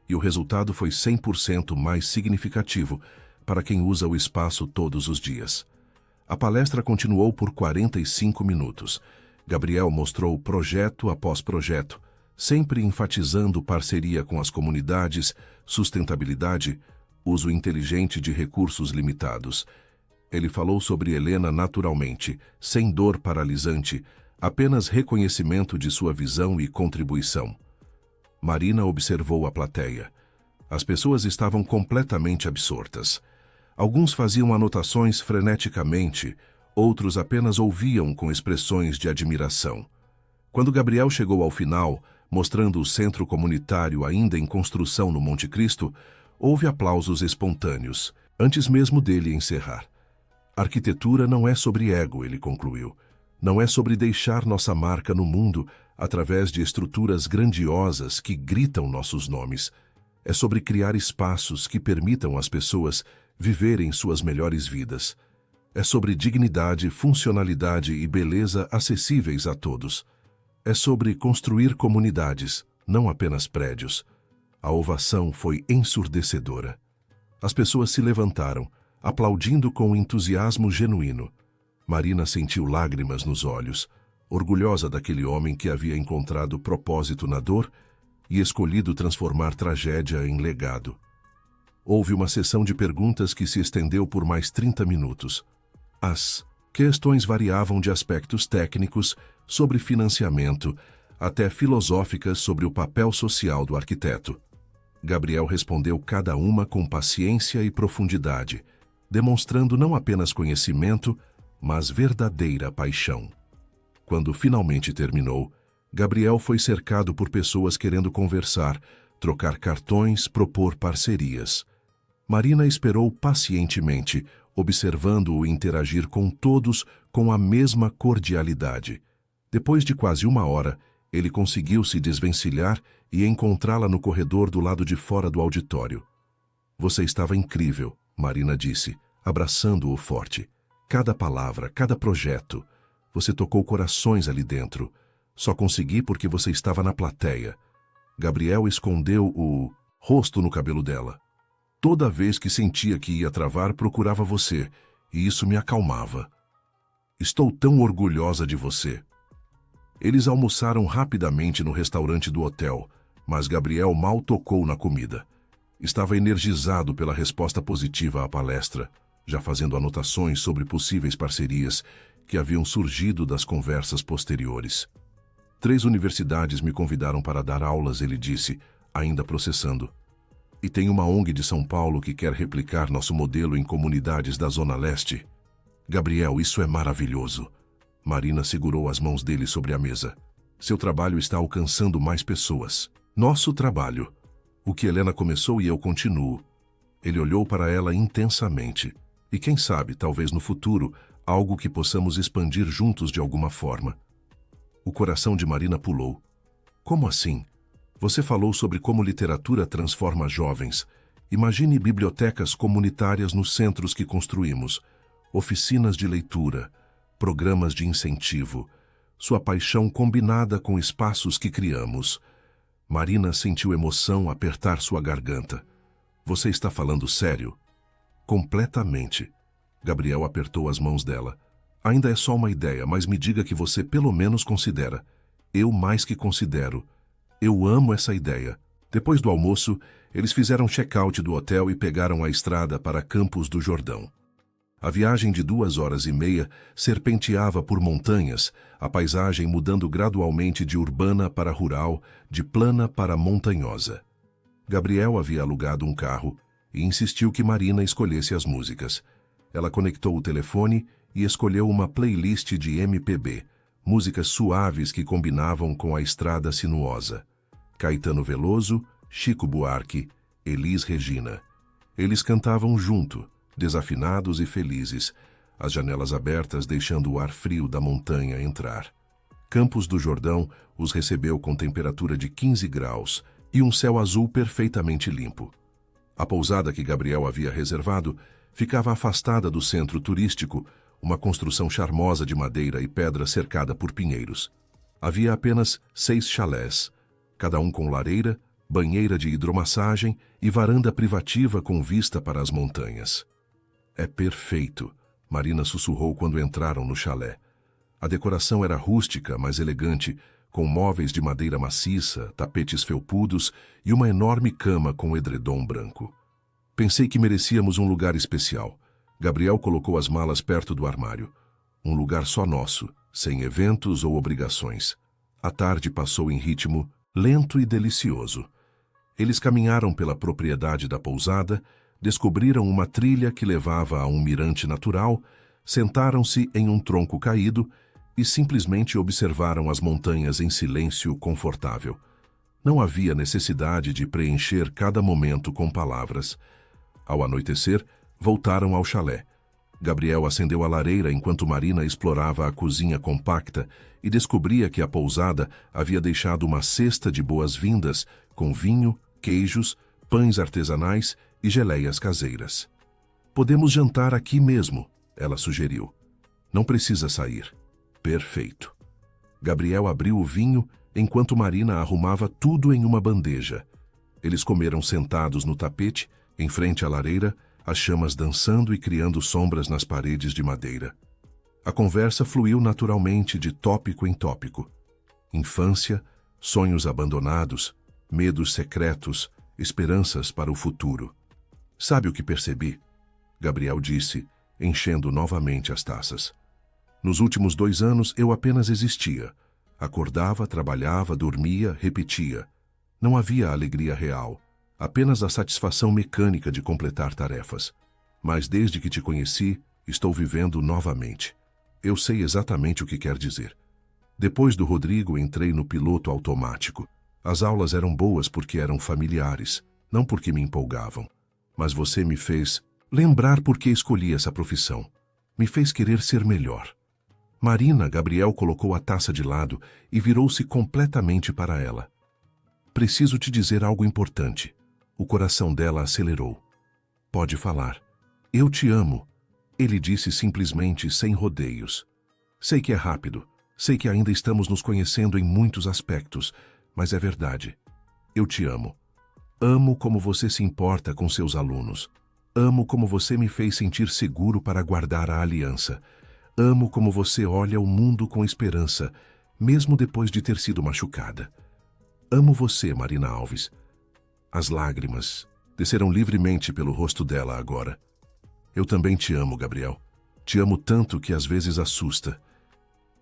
Speaker 1: e o resultado foi 100% mais significativo para quem usa o espaço todos os dias. A palestra continuou por 45 minutos. Gabriel mostrou projeto após projeto, sempre enfatizando parceria com as comunidades, sustentabilidade, uso inteligente de recursos limitados. Ele falou sobre Helena naturalmente, sem dor paralisante, apenas reconhecimento de sua visão e contribuição. Marina observou a plateia. As pessoas estavam completamente absortas. Alguns faziam anotações freneticamente, outros apenas ouviam com expressões de admiração. Quando Gabriel chegou ao final, mostrando o centro comunitário ainda em construção no Monte Cristo, houve aplausos espontâneos, antes mesmo dele encerrar. Arquitetura não é sobre ego, ele concluiu. Não é sobre deixar nossa marca no mundo através de estruturas grandiosas que gritam nossos nomes. É sobre criar espaços que permitam às pessoas viverem suas melhores vidas. É sobre dignidade, funcionalidade e beleza acessíveis a todos. É sobre construir comunidades, não apenas prédios. A ovação foi ensurdecedora. As pessoas se levantaram, aplaudindo com entusiasmo genuíno. Marina sentiu lágrimas nos olhos, orgulhosa daquele homem que havia encontrado propósito na dor e escolhido transformar tragédia em legado. Houve uma sessão de perguntas que se estendeu por mais 30 minutos. As questões variavam de aspectos técnicos, sobre financiamento, até filosóficas sobre o papel social do arquiteto. Gabriel respondeu cada uma com paciência e profundidade, demonstrando não apenas conhecimento, mas verdadeira paixão. Quando finalmente terminou, Gabriel foi cercado por pessoas querendo conversar, trocar cartões, propor parcerias. Marina esperou pacientemente, observando-o interagir com todos com a mesma cordialidade. Depois de quase 1 hora, ele conseguiu se desvencilhar e encontrá-la no corredor do lado de fora do auditório. Você estava incrível, Marina disse, abraçando-o forte. Cada palavra, cada projeto. Você tocou corações ali dentro. Só consegui porque você estava na plateia. Gabriel escondeu o rosto no cabelo dela. Toda vez que sentia que ia travar, procurava você, e isso me acalmava. Estou tão orgulhosa de você. Eles almoçaram rapidamente no restaurante do hotel, mas Gabriel mal tocou na comida. Estava energizado pela resposta positiva à palestra, já fazendo anotações sobre possíveis parcerias que haviam surgido das conversas posteriores. 3 universidades me convidaram para dar aulas, ele disse, ainda processando. E tem uma ONG de São Paulo que quer replicar nosso modelo em comunidades da Zona Leste. Gabriel, isso é maravilhoso. Marina segurou as mãos dele sobre a mesa. Seu trabalho está alcançando mais pessoas. Nosso trabalho. O que Helena começou e eu continuo. Ele olhou para ela intensamente. E quem sabe, talvez no futuro, algo que possamos expandir juntos de alguma forma. O coração de Marina pulou. Como assim? Você falou sobre como literatura transforma jovens. Imagine bibliotecas comunitárias nos centros que construímos, oficinas de leitura, programas de incentivo, sua paixão combinada com espaços que criamos. Marina sentiu emoção apertar sua garganta. Você está falando sério? Completamente. Gabriel apertou as mãos dela. Ainda é só uma ideia, mas me diga que você pelo menos considera. Eu mais que considero. Eu amo essa ideia. Depois do almoço, eles fizeram check-out do hotel e pegaram a estrada para Campos do Jordão. A viagem de 2 horas e meia serpenteava por montanhas, a paisagem mudando gradualmente de urbana para rural, de plana para montanhosa. Gabriel havia alugado um carro e insistiu que Marina escolhesse as músicas. Ela conectou o telefone e escolheu uma playlist de MPB, músicas suaves que combinavam com a estrada sinuosa. Caetano Veloso, Chico Buarque, Elis Regina. Eles cantavam junto, desafinados e felizes, as janelas abertas deixando o ar frio da montanha entrar. Campos do Jordão os recebeu com temperatura de 15 graus e um céu azul perfeitamente limpo. A pousada que Gabriel havia reservado ficava afastada do centro turístico, uma construção charmosa de madeira e pedra cercada por pinheiros. Havia apenas 6 chalés, cada um com lareira, banheira de hidromassagem e varanda privativa com vista para as montanhas. É perfeito, Marina sussurrou quando entraram no chalé. A decoração era rústica, mas elegante, com móveis de madeira maciça, tapetes felpudos e uma enorme cama com edredom branco. Pensei que merecíamos um lugar especial. Gabriel colocou as malas perto do armário. Um lugar só nosso, sem eventos ou obrigações. A tarde passou em ritmo lento e delicioso. Eles caminharam pela propriedade da pousada, descobriram uma trilha que levava a um mirante natural, sentaram-se em um tronco caído e simplesmente observaram as montanhas em silêncio confortável. Não havia necessidade de preencher cada momento com palavras. Ao anoitecer, voltaram ao chalé. Gabriel acendeu a lareira enquanto Marina explorava a cozinha compacta e descobria que a pousada havia deixado uma cesta de boas-vindas com vinho, queijos, pães artesanais e geleias caseiras. Podemos jantar aqui mesmo, ela sugeriu. Não precisa sair. Perfeito. Gabriel abriu o vinho enquanto Marina arrumava tudo em uma bandeja. Eles comeram sentados no tapete, em frente à lareira, as chamas dançando e criando sombras nas paredes de madeira. A conversa fluiu naturalmente de tópico em tópico. Infância, sonhos abandonados, medos secretos, esperanças para o futuro. Sabe o que percebi? Gabriel disse, enchendo novamente as taças. Nos últimos 2 anos eu apenas existia. Acordava, trabalhava, dormia, repetia. Não havia alegria real, apenas a satisfação mecânica de completar tarefas. Mas desde que te conheci, estou vivendo novamente. Eu sei exatamente o que quer dizer. Depois do Rodrigo, entrei no piloto automático. As aulas eram boas porque eram familiares, não porque me empolgavam. Mas você me fez lembrar por que escolhi essa profissão. Me fez querer ser melhor. Marina, Gabriel colocou a taça de lado e virou-se completamente para ela. Preciso te dizer algo importante. O coração dela acelerou. Pode falar. Eu te amo. Ele disse simplesmente, sem rodeios. Sei que é rápido. Sei que ainda estamos nos conhecendo em muitos aspectos, mas é verdade. Eu te amo. Amo como você se importa com seus alunos. Amo como você me fez sentir seguro para guardar a aliança. Amo como você olha o mundo com esperança, mesmo depois de ter sido machucada. Amo você, Marina Alves. As lágrimas desceram livremente pelo rosto dela agora. Eu também te amo, Gabriel. Te amo tanto que às vezes assusta.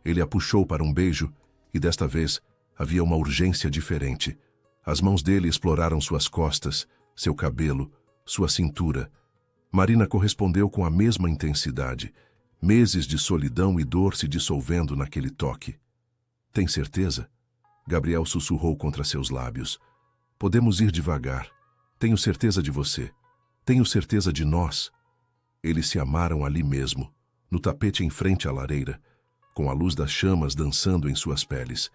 Speaker 1: Ele a puxou para um beijo e desta vez havia uma urgência diferente. As mãos dele exploraram suas costas, seu cabelo, sua cintura. Marina correspondeu com a mesma intensidade. Meses de solidão e dor se dissolvendo naquele toque. Tem certeza? Gabriel sussurrou contra seus lábios. Podemos ir devagar. Tenho certeza de você. Tenho certeza de nós. Eles se amaram ali mesmo, no tapete em frente à lareira, com a luz das chamas dançando em suas peles.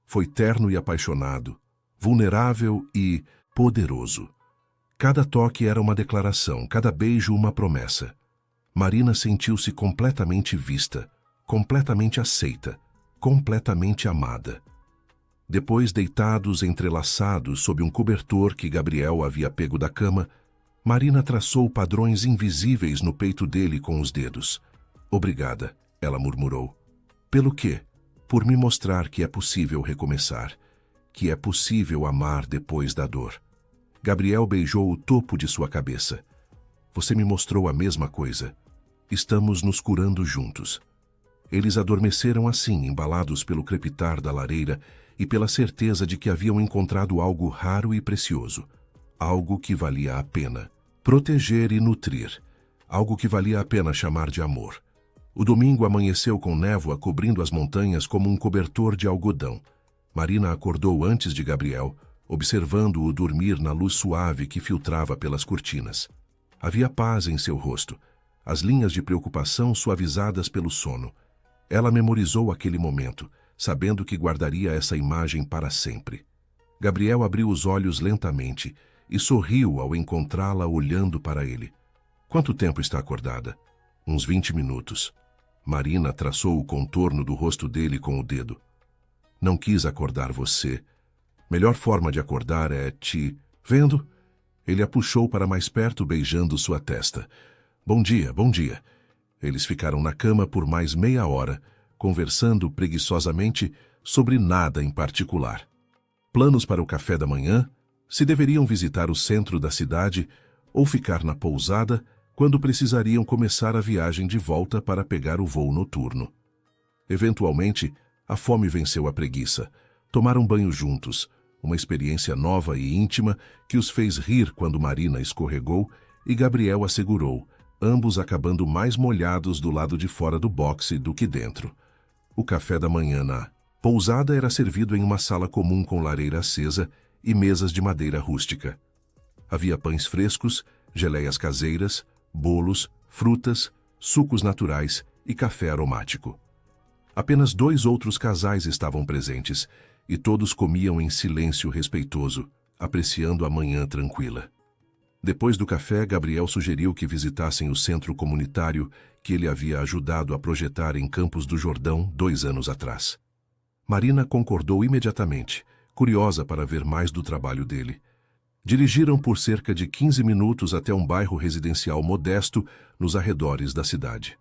Speaker 1: Foi terno e apaixonado, vulnerável e poderoso. Cada toque era uma declaração, cada beijo uma promessa. Marina sentiu-se completamente vista, completamente aceita, completamente amada. Depois, deitados, entrelaçados sob um cobertor que Gabriel havia pego da cama, Marina traçou padrões invisíveis no peito dele com os dedos. Obrigada, ela murmurou. Pelo quê? Por me mostrar que é possível recomeçar, que é possível amar depois da dor. Gabriel beijou o topo de sua cabeça. Você me mostrou a mesma coisa. Estamos nos curando juntos. Eles adormeceram assim, embalados pelo crepitar da lareira e pela certeza de que haviam encontrado algo raro e precioso. Algo que valia a pena proteger e nutrir. Algo que valia a pena chamar de amor. O domingo amanheceu com névoa cobrindo as montanhas como um cobertor de algodão. Marina acordou antes de Gabriel, observando-o dormir na luz suave que filtrava pelas cortinas. Havia paz em seu rosto, as linhas de preocupação suavizadas pelo sono. Ela memorizou aquele momento, sabendo que guardaria essa imagem para sempre. Gabriel abriu os olhos lentamente e sorriu ao encontrá-la olhando para ele. Quanto tempo está acordada? Uns 20 minutos. Marina traçou o contorno do rosto dele com o dedo. Não quis acordar você. Melhor forma de acordar é te... Vendo? Ele a puxou para mais perto, beijando sua testa. Bom dia, bom dia. Eles ficaram na cama por mais meia hora, conversando preguiçosamente sobre nada em particular. Planos para o café da manhã, se deveriam visitar o centro da cidade ou ficar na pousada quando precisariam começar a viagem de volta para pegar o voo noturno. Eventualmente, a fome venceu a preguiça. Tomaram banho juntos, uma experiência nova e íntima que os fez rir quando Marina escorregou e Gabriel a segurou, ambos acabando mais molhados do lado de fora do boxe do que dentro. O café da manhã na pousada era servido em uma sala comum com lareira acesa e mesas de madeira rústica. Havia pães frescos, geleias caseiras, bolos, frutas, sucos naturais e café aromático. Apenas 2 outros casais estavam presentes, e todos comiam em silêncio respeitoso, apreciando a manhã tranquila. Depois do café, Gabriel sugeriu que visitassem o centro comunitário que ele havia ajudado a projetar em Campos do Jordão 2 anos atrás. Marina concordou imediatamente, curiosa para ver mais do trabalho dele. Dirigiram por cerca de 15 minutos até um bairro residencial modesto nos arredores da cidade.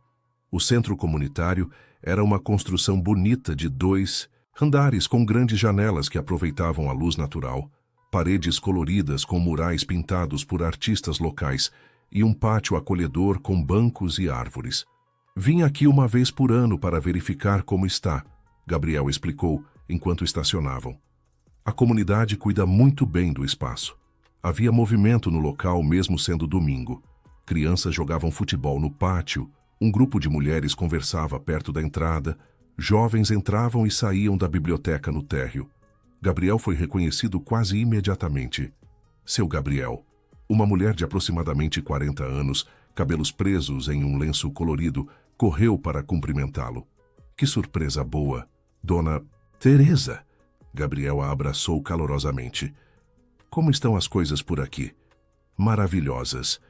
Speaker 1: O centro comunitário era uma construção bonita de 2 andares com grandes janelas que aproveitavam a luz natural, paredes coloridas com murais pintados por artistas locais e um pátio acolhedor com bancos e árvores. Vim aqui uma vez por ano para verificar como está, Gabriel explicou enquanto estacionavam. A comunidade cuida muito bem do espaço. Havia movimento no local mesmo sendo domingo. Crianças jogavam futebol no pátio, um grupo de mulheres conversava perto da entrada, jovens entravam e saíam da biblioteca no térreo. Gabriel foi reconhecido quase imediatamente. Seu Gabriel, uma mulher de aproximadamente 40 anos, cabelos presos em um lenço colorido, correu para cumprimentá-lo. Que surpresa boa! Dona Teresa! Gabriel a abraçou calorosamente. Como estão as coisas por aqui? Maravilhosas.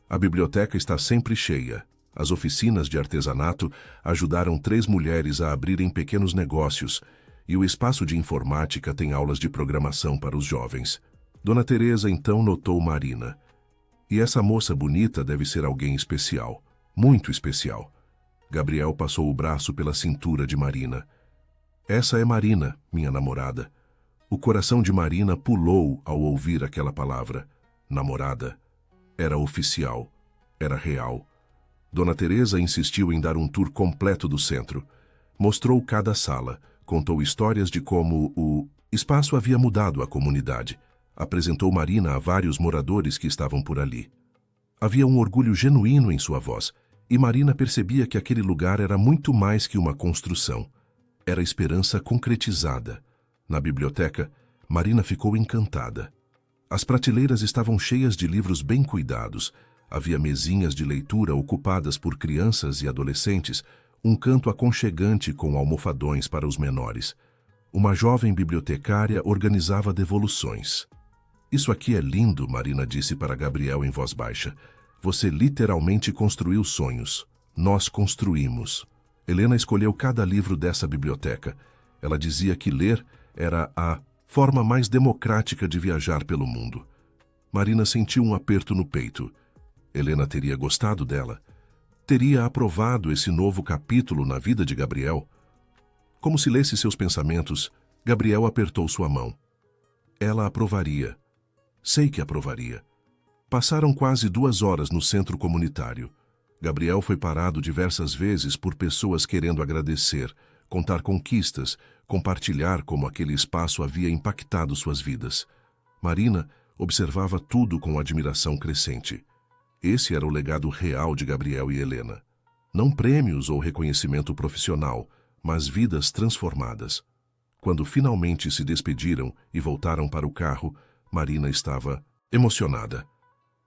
Speaker 1: A biblioteca está sempre cheia. As oficinas de artesanato ajudaram 3 mulheres a abrirem pequenos negócios e o espaço de informática tem aulas de programação para os jovens. Dona Teresa então notou Marina. E essa moça bonita deve ser alguém especial, muito especial. Gabriel passou o braço pela cintura de Marina. Essa é Marina, minha namorada. O coração de Marina pulou ao ouvir aquela palavra. Namorada. Era oficial. Era real. Dona Teresa insistiu em dar um tour completo do centro. Mostrou cada sala, contou histórias de como o espaço havia mudado a comunidade. Apresentou Marina a vários moradores que estavam por ali. Havia um orgulho genuíno em sua voz, e Marina percebia que aquele lugar era muito mais que uma construção. Era esperança concretizada. Na biblioteca, Marina ficou encantada. As prateleiras estavam cheias de livros bem cuidados. Havia mesinhas de leitura ocupadas por crianças e adolescentes, um canto aconchegante com almofadões para os menores. Uma jovem bibliotecária organizava devoluções. Isso aqui é lindo, Marina disse para Gabriel em voz baixa. Você literalmente construiu sonhos. Nós construímos. Helena escolheu cada livro dessa biblioteca. Ela dizia que ler era a forma mais democrática de viajar pelo mundo. Marina sentiu um aperto no peito. Helena teria gostado dela. Teria aprovado esse novo capítulo na vida de Gabriel? Como se lesse seus pensamentos, Gabriel apertou sua mão. Ela aprovaria. Sei que aprovaria. Passaram quase 2 horas no centro comunitário. Gabriel foi parado diversas vezes por pessoas querendo agradecer, contar conquistas, compartilhar como aquele espaço havia impactado suas vidas. Marina observava tudo com admiração crescente. Esse era o legado real de Gabriel e Helena. Não prêmios ou reconhecimento profissional, mas vidas transformadas. Quando finalmente se despediram e voltaram para o carro, Marina estava emocionada.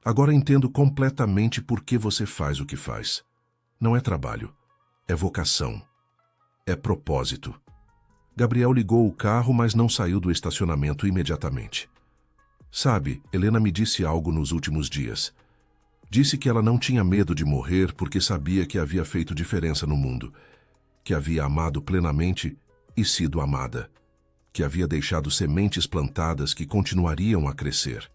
Speaker 1: Agora entendo completamente por que você faz o que faz. Não é trabalho, é vocação, é propósito. Gabriel ligou o carro, mas não saiu do estacionamento imediatamente. Sabe, Helena me disse algo nos últimos dias. Disse que ela não tinha medo de morrer porque sabia que havia feito diferença no mundo, que havia amado plenamente e sido amada, que havia deixado sementes plantadas que continuariam a crescer.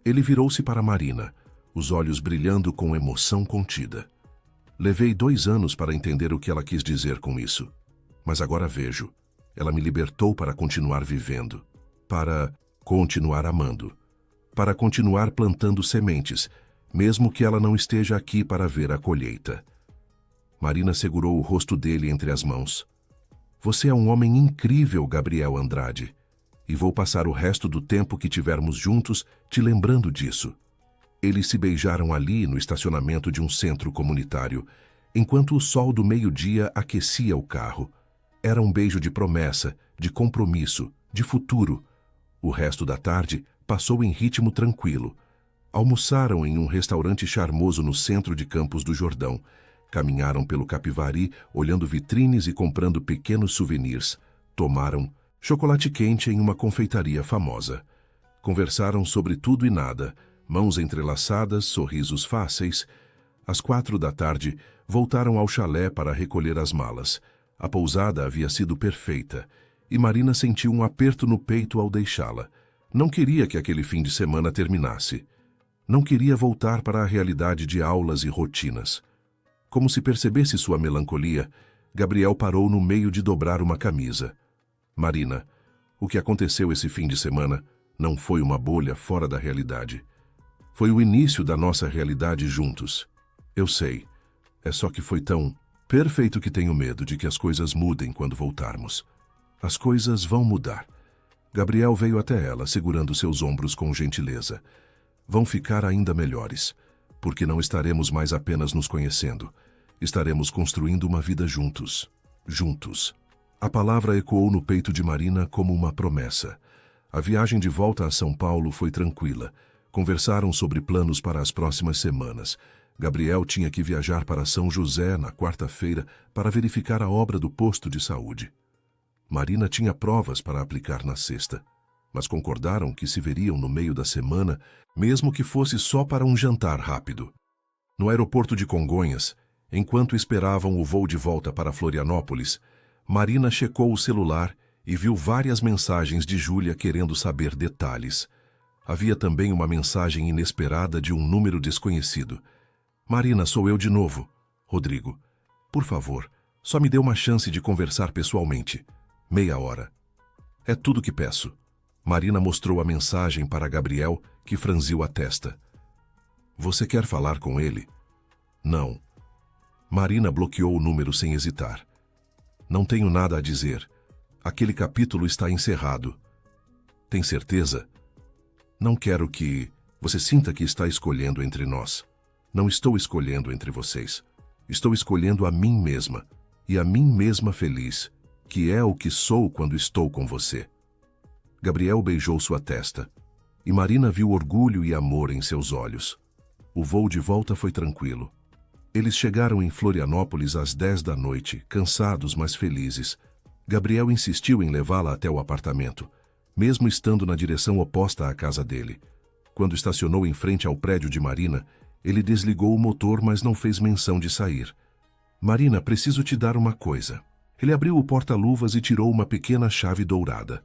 Speaker 1: Ele virou-se para Marina, os olhos brilhando com emoção contida. Levei 2 anos para entender o que ela quis dizer com isso, mas agora vejo. Ela me libertou para continuar vivendo, para continuar amando, para continuar plantando sementes, mesmo que ela não esteja aqui para ver a colheita. Marina segurou o rosto dele entre as mãos. Você é um homem incrível, Gabriel Andrade, e vou passar o resto do tempo que tivermos juntos te lembrando disso. Eles se beijaram ali no estacionamento de um centro comunitário, enquanto o sol do meio-dia aquecia o carro. Era um beijo de promessa, de compromisso, de futuro. O resto da tarde passou em ritmo tranquilo. Almoçaram em um restaurante charmoso no centro de Campos do Jordão. Caminharam pelo Capivari, olhando vitrines e comprando pequenos souvenirs. Tomaram chocolate quente em uma confeitaria famosa. Conversaram sobre tudo e nada, mãos entrelaçadas, sorrisos fáceis. Às 4 da tarde, voltaram ao chalé para recolher as malas. A pousada havia sido perfeita, e Marina sentiu um aperto no peito ao deixá-la. Não queria que aquele fim de semana terminasse. Não queria voltar para a realidade de aulas e rotinas. Como se percebesse sua melancolia, Gabriel parou no meio de dobrar uma camisa. Marina, o que aconteceu esse fim de semana não foi uma bolha fora da realidade. Foi o início da nossa realidade juntos. Eu sei, é só que foi tão perfeito que tenho medo de que as coisas mudem quando voltarmos. As coisas vão mudar. Gabriel veio até ela, segurando seus ombros com gentileza. Vão ficar ainda melhores, porque não estaremos mais apenas nos conhecendo. Estaremos construindo uma vida juntos. Juntos. A palavra ecoou no peito de Marina como uma promessa. A viagem de volta a São Paulo foi tranquila. Conversaram sobre planos para as próximas semanas. Gabriel tinha que viajar para São José na quarta-feira para verificar a obra do posto de saúde. Marina tinha provas para aplicar na sexta, mas concordaram que se veriam no meio da semana, mesmo que fosse só para um jantar rápido. No aeroporto de Congonhas, enquanto esperavam o voo de volta para Florianópolis, Marina checou o celular e viu várias mensagens de Júlia querendo saber detalhes. Havia também uma mensagem inesperada de um número desconhecido. Marina, sou eu de novo. Rodrigo, por favor, só me dê uma chance de conversar pessoalmente. Meia hora. É tudo que peço. Marina mostrou a mensagem para Gabriel, que franziu a testa. Você quer falar com ele? Não. Marina bloqueou o número sem hesitar. Não tenho nada a dizer. Aquele capítulo está encerrado. Tem certeza? Não quero que você sinta que está escolhendo entre nós. Não estou escolhendo entre vocês. Estou escolhendo a mim mesma, e a mim mesma feliz, que é o que sou quando estou com você. Gabriel beijou sua testa, e Marina viu orgulho e amor em seus olhos. O voo de volta foi tranquilo. Eles chegaram em Florianópolis às 10 da noite, cansados, mas felizes. Gabriel insistiu em levá-la até o apartamento, mesmo estando na direção oposta à casa dele. Quando estacionou em frente ao prédio de Marina, ele desligou o motor, mas não fez menção de sair. Marina, preciso te dar uma coisa. Ele abriu o porta-luvas e tirou uma pequena chave dourada.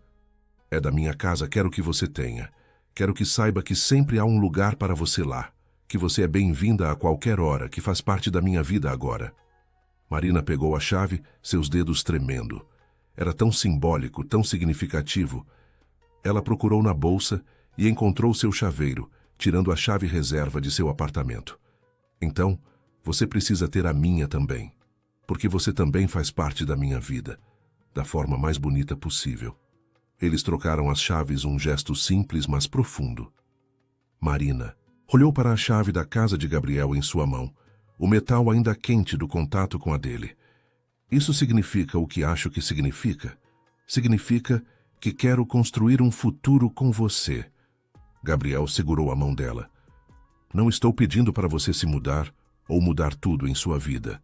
Speaker 1: É da minha casa, quero que você tenha. Quero que saiba que sempre há um lugar para você lá. que você é bem-vinda a qualquer hora, que faz parte da minha vida agora. Marina pegou a chave, seus dedos tremendo. Era tão simbólico, tão significativo. Ela procurou na bolsa e encontrou seu chaveiro, tirando a chave reserva de seu apartamento. Então, você precisa ter a minha também, porque você também faz parte da minha vida, da forma mais bonita possível. Eles trocaram as chaves, um gesto simples, mas profundo. Marina olhou para a chave da casa de Gabriel em sua mão, o metal ainda quente do contato com a dele. Isso significa o que acho que significa. Significa que quero construir um futuro com você. Gabriel segurou a mão dela. Não estou pedindo para você se mudar ou mudar tudo em sua vida.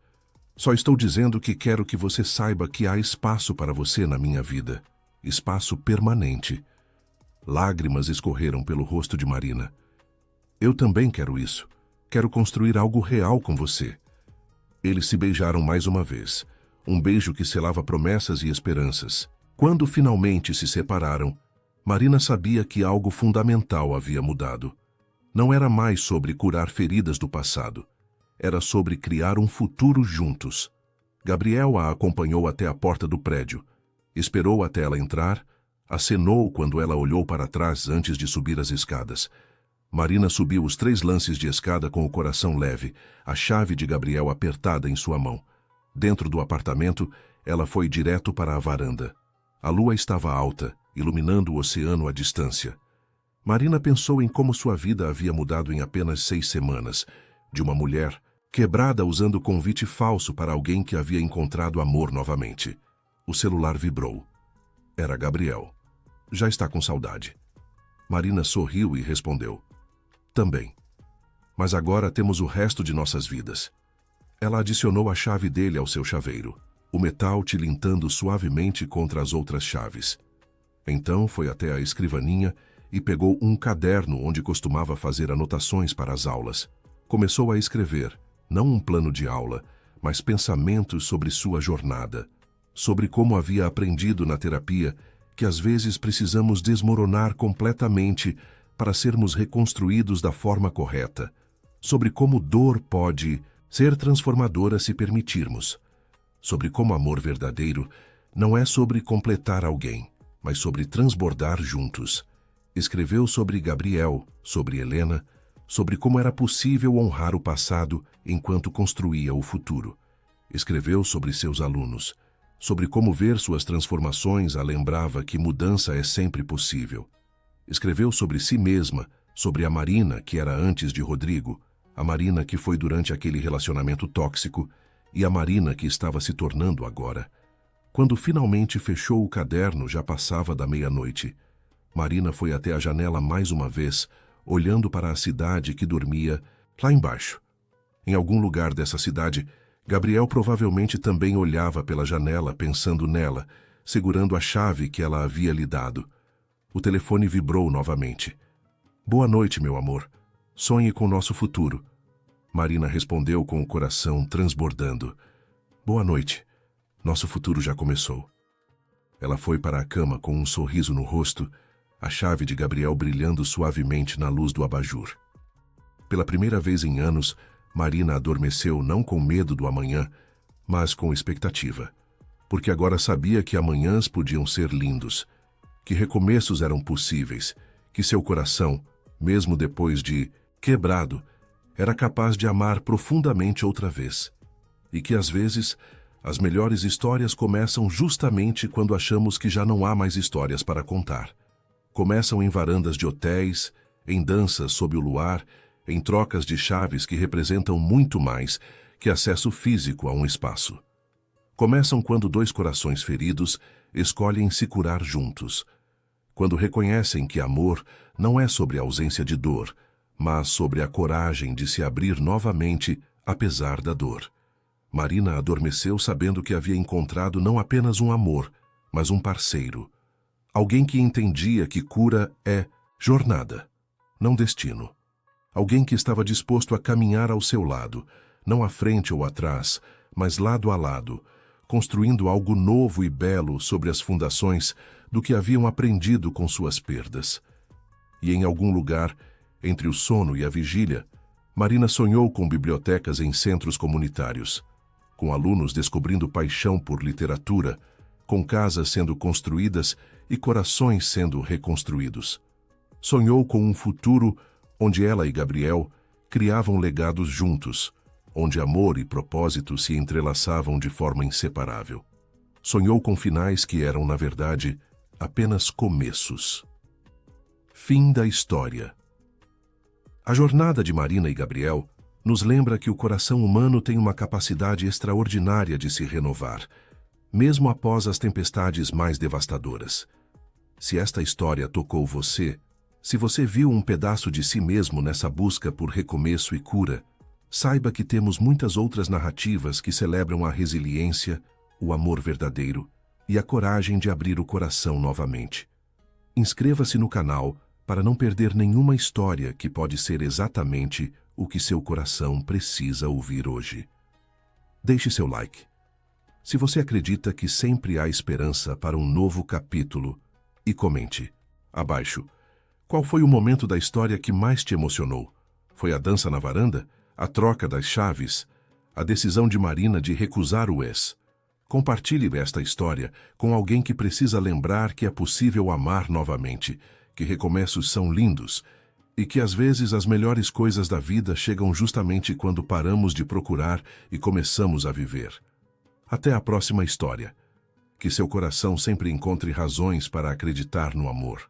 Speaker 1: Só estou dizendo que quero que você saiba que há espaço para você na minha vida. Espaço permanente. Lágrimas escorreram pelo rosto de Marina. Eu também quero isso. Quero construir algo real com você. Eles se beijaram mais uma vez. Um beijo que selava promessas e esperanças. Quando finalmente se separaram, Marina sabia que algo fundamental havia mudado. Não era mais sobre curar feridas do passado. Era sobre criar um futuro juntos. Gabriel a acompanhou até a porta do prédio. Esperou até ela entrar, acenou quando ela olhou para trás antes de subir as escadas. Marina subiu os 3 lances de escada com o coração leve, a chave de Gabriel apertada em sua mão. Dentro do apartamento, ela foi direto para a varanda. A lua estava alta, iluminando o oceano à distância. Marina pensou em como sua vida havia mudado em apenas 6 semanas, de uma mulher quebrada usando convite falso para alguém que havia encontrado amor novamente. O celular vibrou. Era Gabriel. Já está com saudade. Marina sorriu e respondeu. Também. Mas agora temos o resto de nossas vidas. Ela adicionou a chave dele ao seu chaveiro, o metal tilintando suavemente contra as outras chaves. Então foi até a escrivaninha e pegou um caderno onde costumava fazer anotações para as aulas. Começou a escrever, não um plano de aula, mas pensamentos sobre sua jornada, sobre como havia aprendido na terapia que às vezes precisamos desmoronar completamente para sermos reconstruídos da forma correta, sobre como dor pode ser transformadora se permitirmos, sobre como amor verdadeiro não é sobre completar alguém, mas sobre transbordar juntos. Escreveu sobre Gabriel, sobre Helena, sobre como era possível honrar o passado enquanto construía o futuro. Escreveu sobre seus alunos, sobre como ver suas transformações a lembrava que mudança é sempre possível. Escreveu sobre si mesma, sobre a Marina que era antes de Rodrigo, a Marina que foi durante aquele relacionamento tóxico e a Marina que estava se tornando agora. Quando finalmente fechou o caderno, já passava da meia-noite. Marina foi até a janela mais uma vez, olhando para a cidade que dormia lá embaixo. Em algum lugar dessa cidade, Gabriel provavelmente também olhava pela janela pensando nela, segurando a chave que ela havia lhe dado. O telefone vibrou novamente. Boa noite, meu amor. Sonhe com nosso futuro. Marina respondeu com o coração transbordando. Boa noite. Nosso futuro já começou. Ela foi para a cama com um sorriso no rosto, a chave de Gabriel brilhando suavemente na luz do abajur. Pela primeira vez em anos, Marina adormeceu não com medo do amanhã, mas com expectativa, porque agora sabia que amanhãs podiam ser lindos, que recomeços eram possíveis, que seu coração, mesmo depois de quebrado, era capaz de amar profundamente outra vez, e que às vezes as melhores histórias começam justamente quando achamos que já não há mais histórias para contar. Começam em varandas de hotéis, em danças sob o luar, em trocas de chaves que representam muito mais que acesso físico a um espaço. Começam quando 2 corações feridos escolhem se curar juntos, quando reconhecem que amor não é sobre a ausência de dor, mas sobre a coragem de se abrir novamente apesar da dor. Marina adormeceu sabendo que havia encontrado não apenas um amor, mas um parceiro. Alguém que entendia que cura é jornada, não destino. Alguém que estava disposto a caminhar ao seu lado, não à frente ou atrás, mas lado a lado, construindo algo novo e belo sobre as fundações do que haviam aprendido com suas perdas. E em algum lugar, entre o sono e a vigília, Marina sonhou com bibliotecas em centros comunitários, com alunos descobrindo paixão por literatura, com casas sendo construídas e corações sendo reconstruídos. Sonhou com um futuro onde ela e Gabriel criavam legados juntos, onde amor e propósito se entrelaçavam de forma inseparável. Sonhou com finais que eram, na verdade, apenas começos. Fim da história. A jornada de Marina e Gabriel nos lembra que o coração humano tem uma capacidade extraordinária de se renovar, mesmo após as tempestades mais devastadoras. Se esta história tocou você, se você viu um pedaço de si mesmo nessa busca por recomeço e cura, saiba que temos muitas outras narrativas que celebram a resiliência, o amor verdadeiro e a coragem de abrir o coração novamente. Inscreva-se no canal para não perder nenhuma história que pode ser exatamente o que seu coração precisa ouvir hoje. Deixe seu like. Se você acredita que sempre há esperança para um novo capítulo, e comente abaixo. Qual foi o momento da história que mais te emocionou? Foi a dança na varanda? A troca das chaves? A decisão de Marina de recusar o ex? Compartilhe esta história com alguém que precisa lembrar que é possível amar novamente, que recomeços são lindos e que às vezes as melhores coisas da vida chegam justamente quando paramos de procurar e começamos a viver. Até a próxima história. Que seu coração sempre encontre razões para acreditar no amor.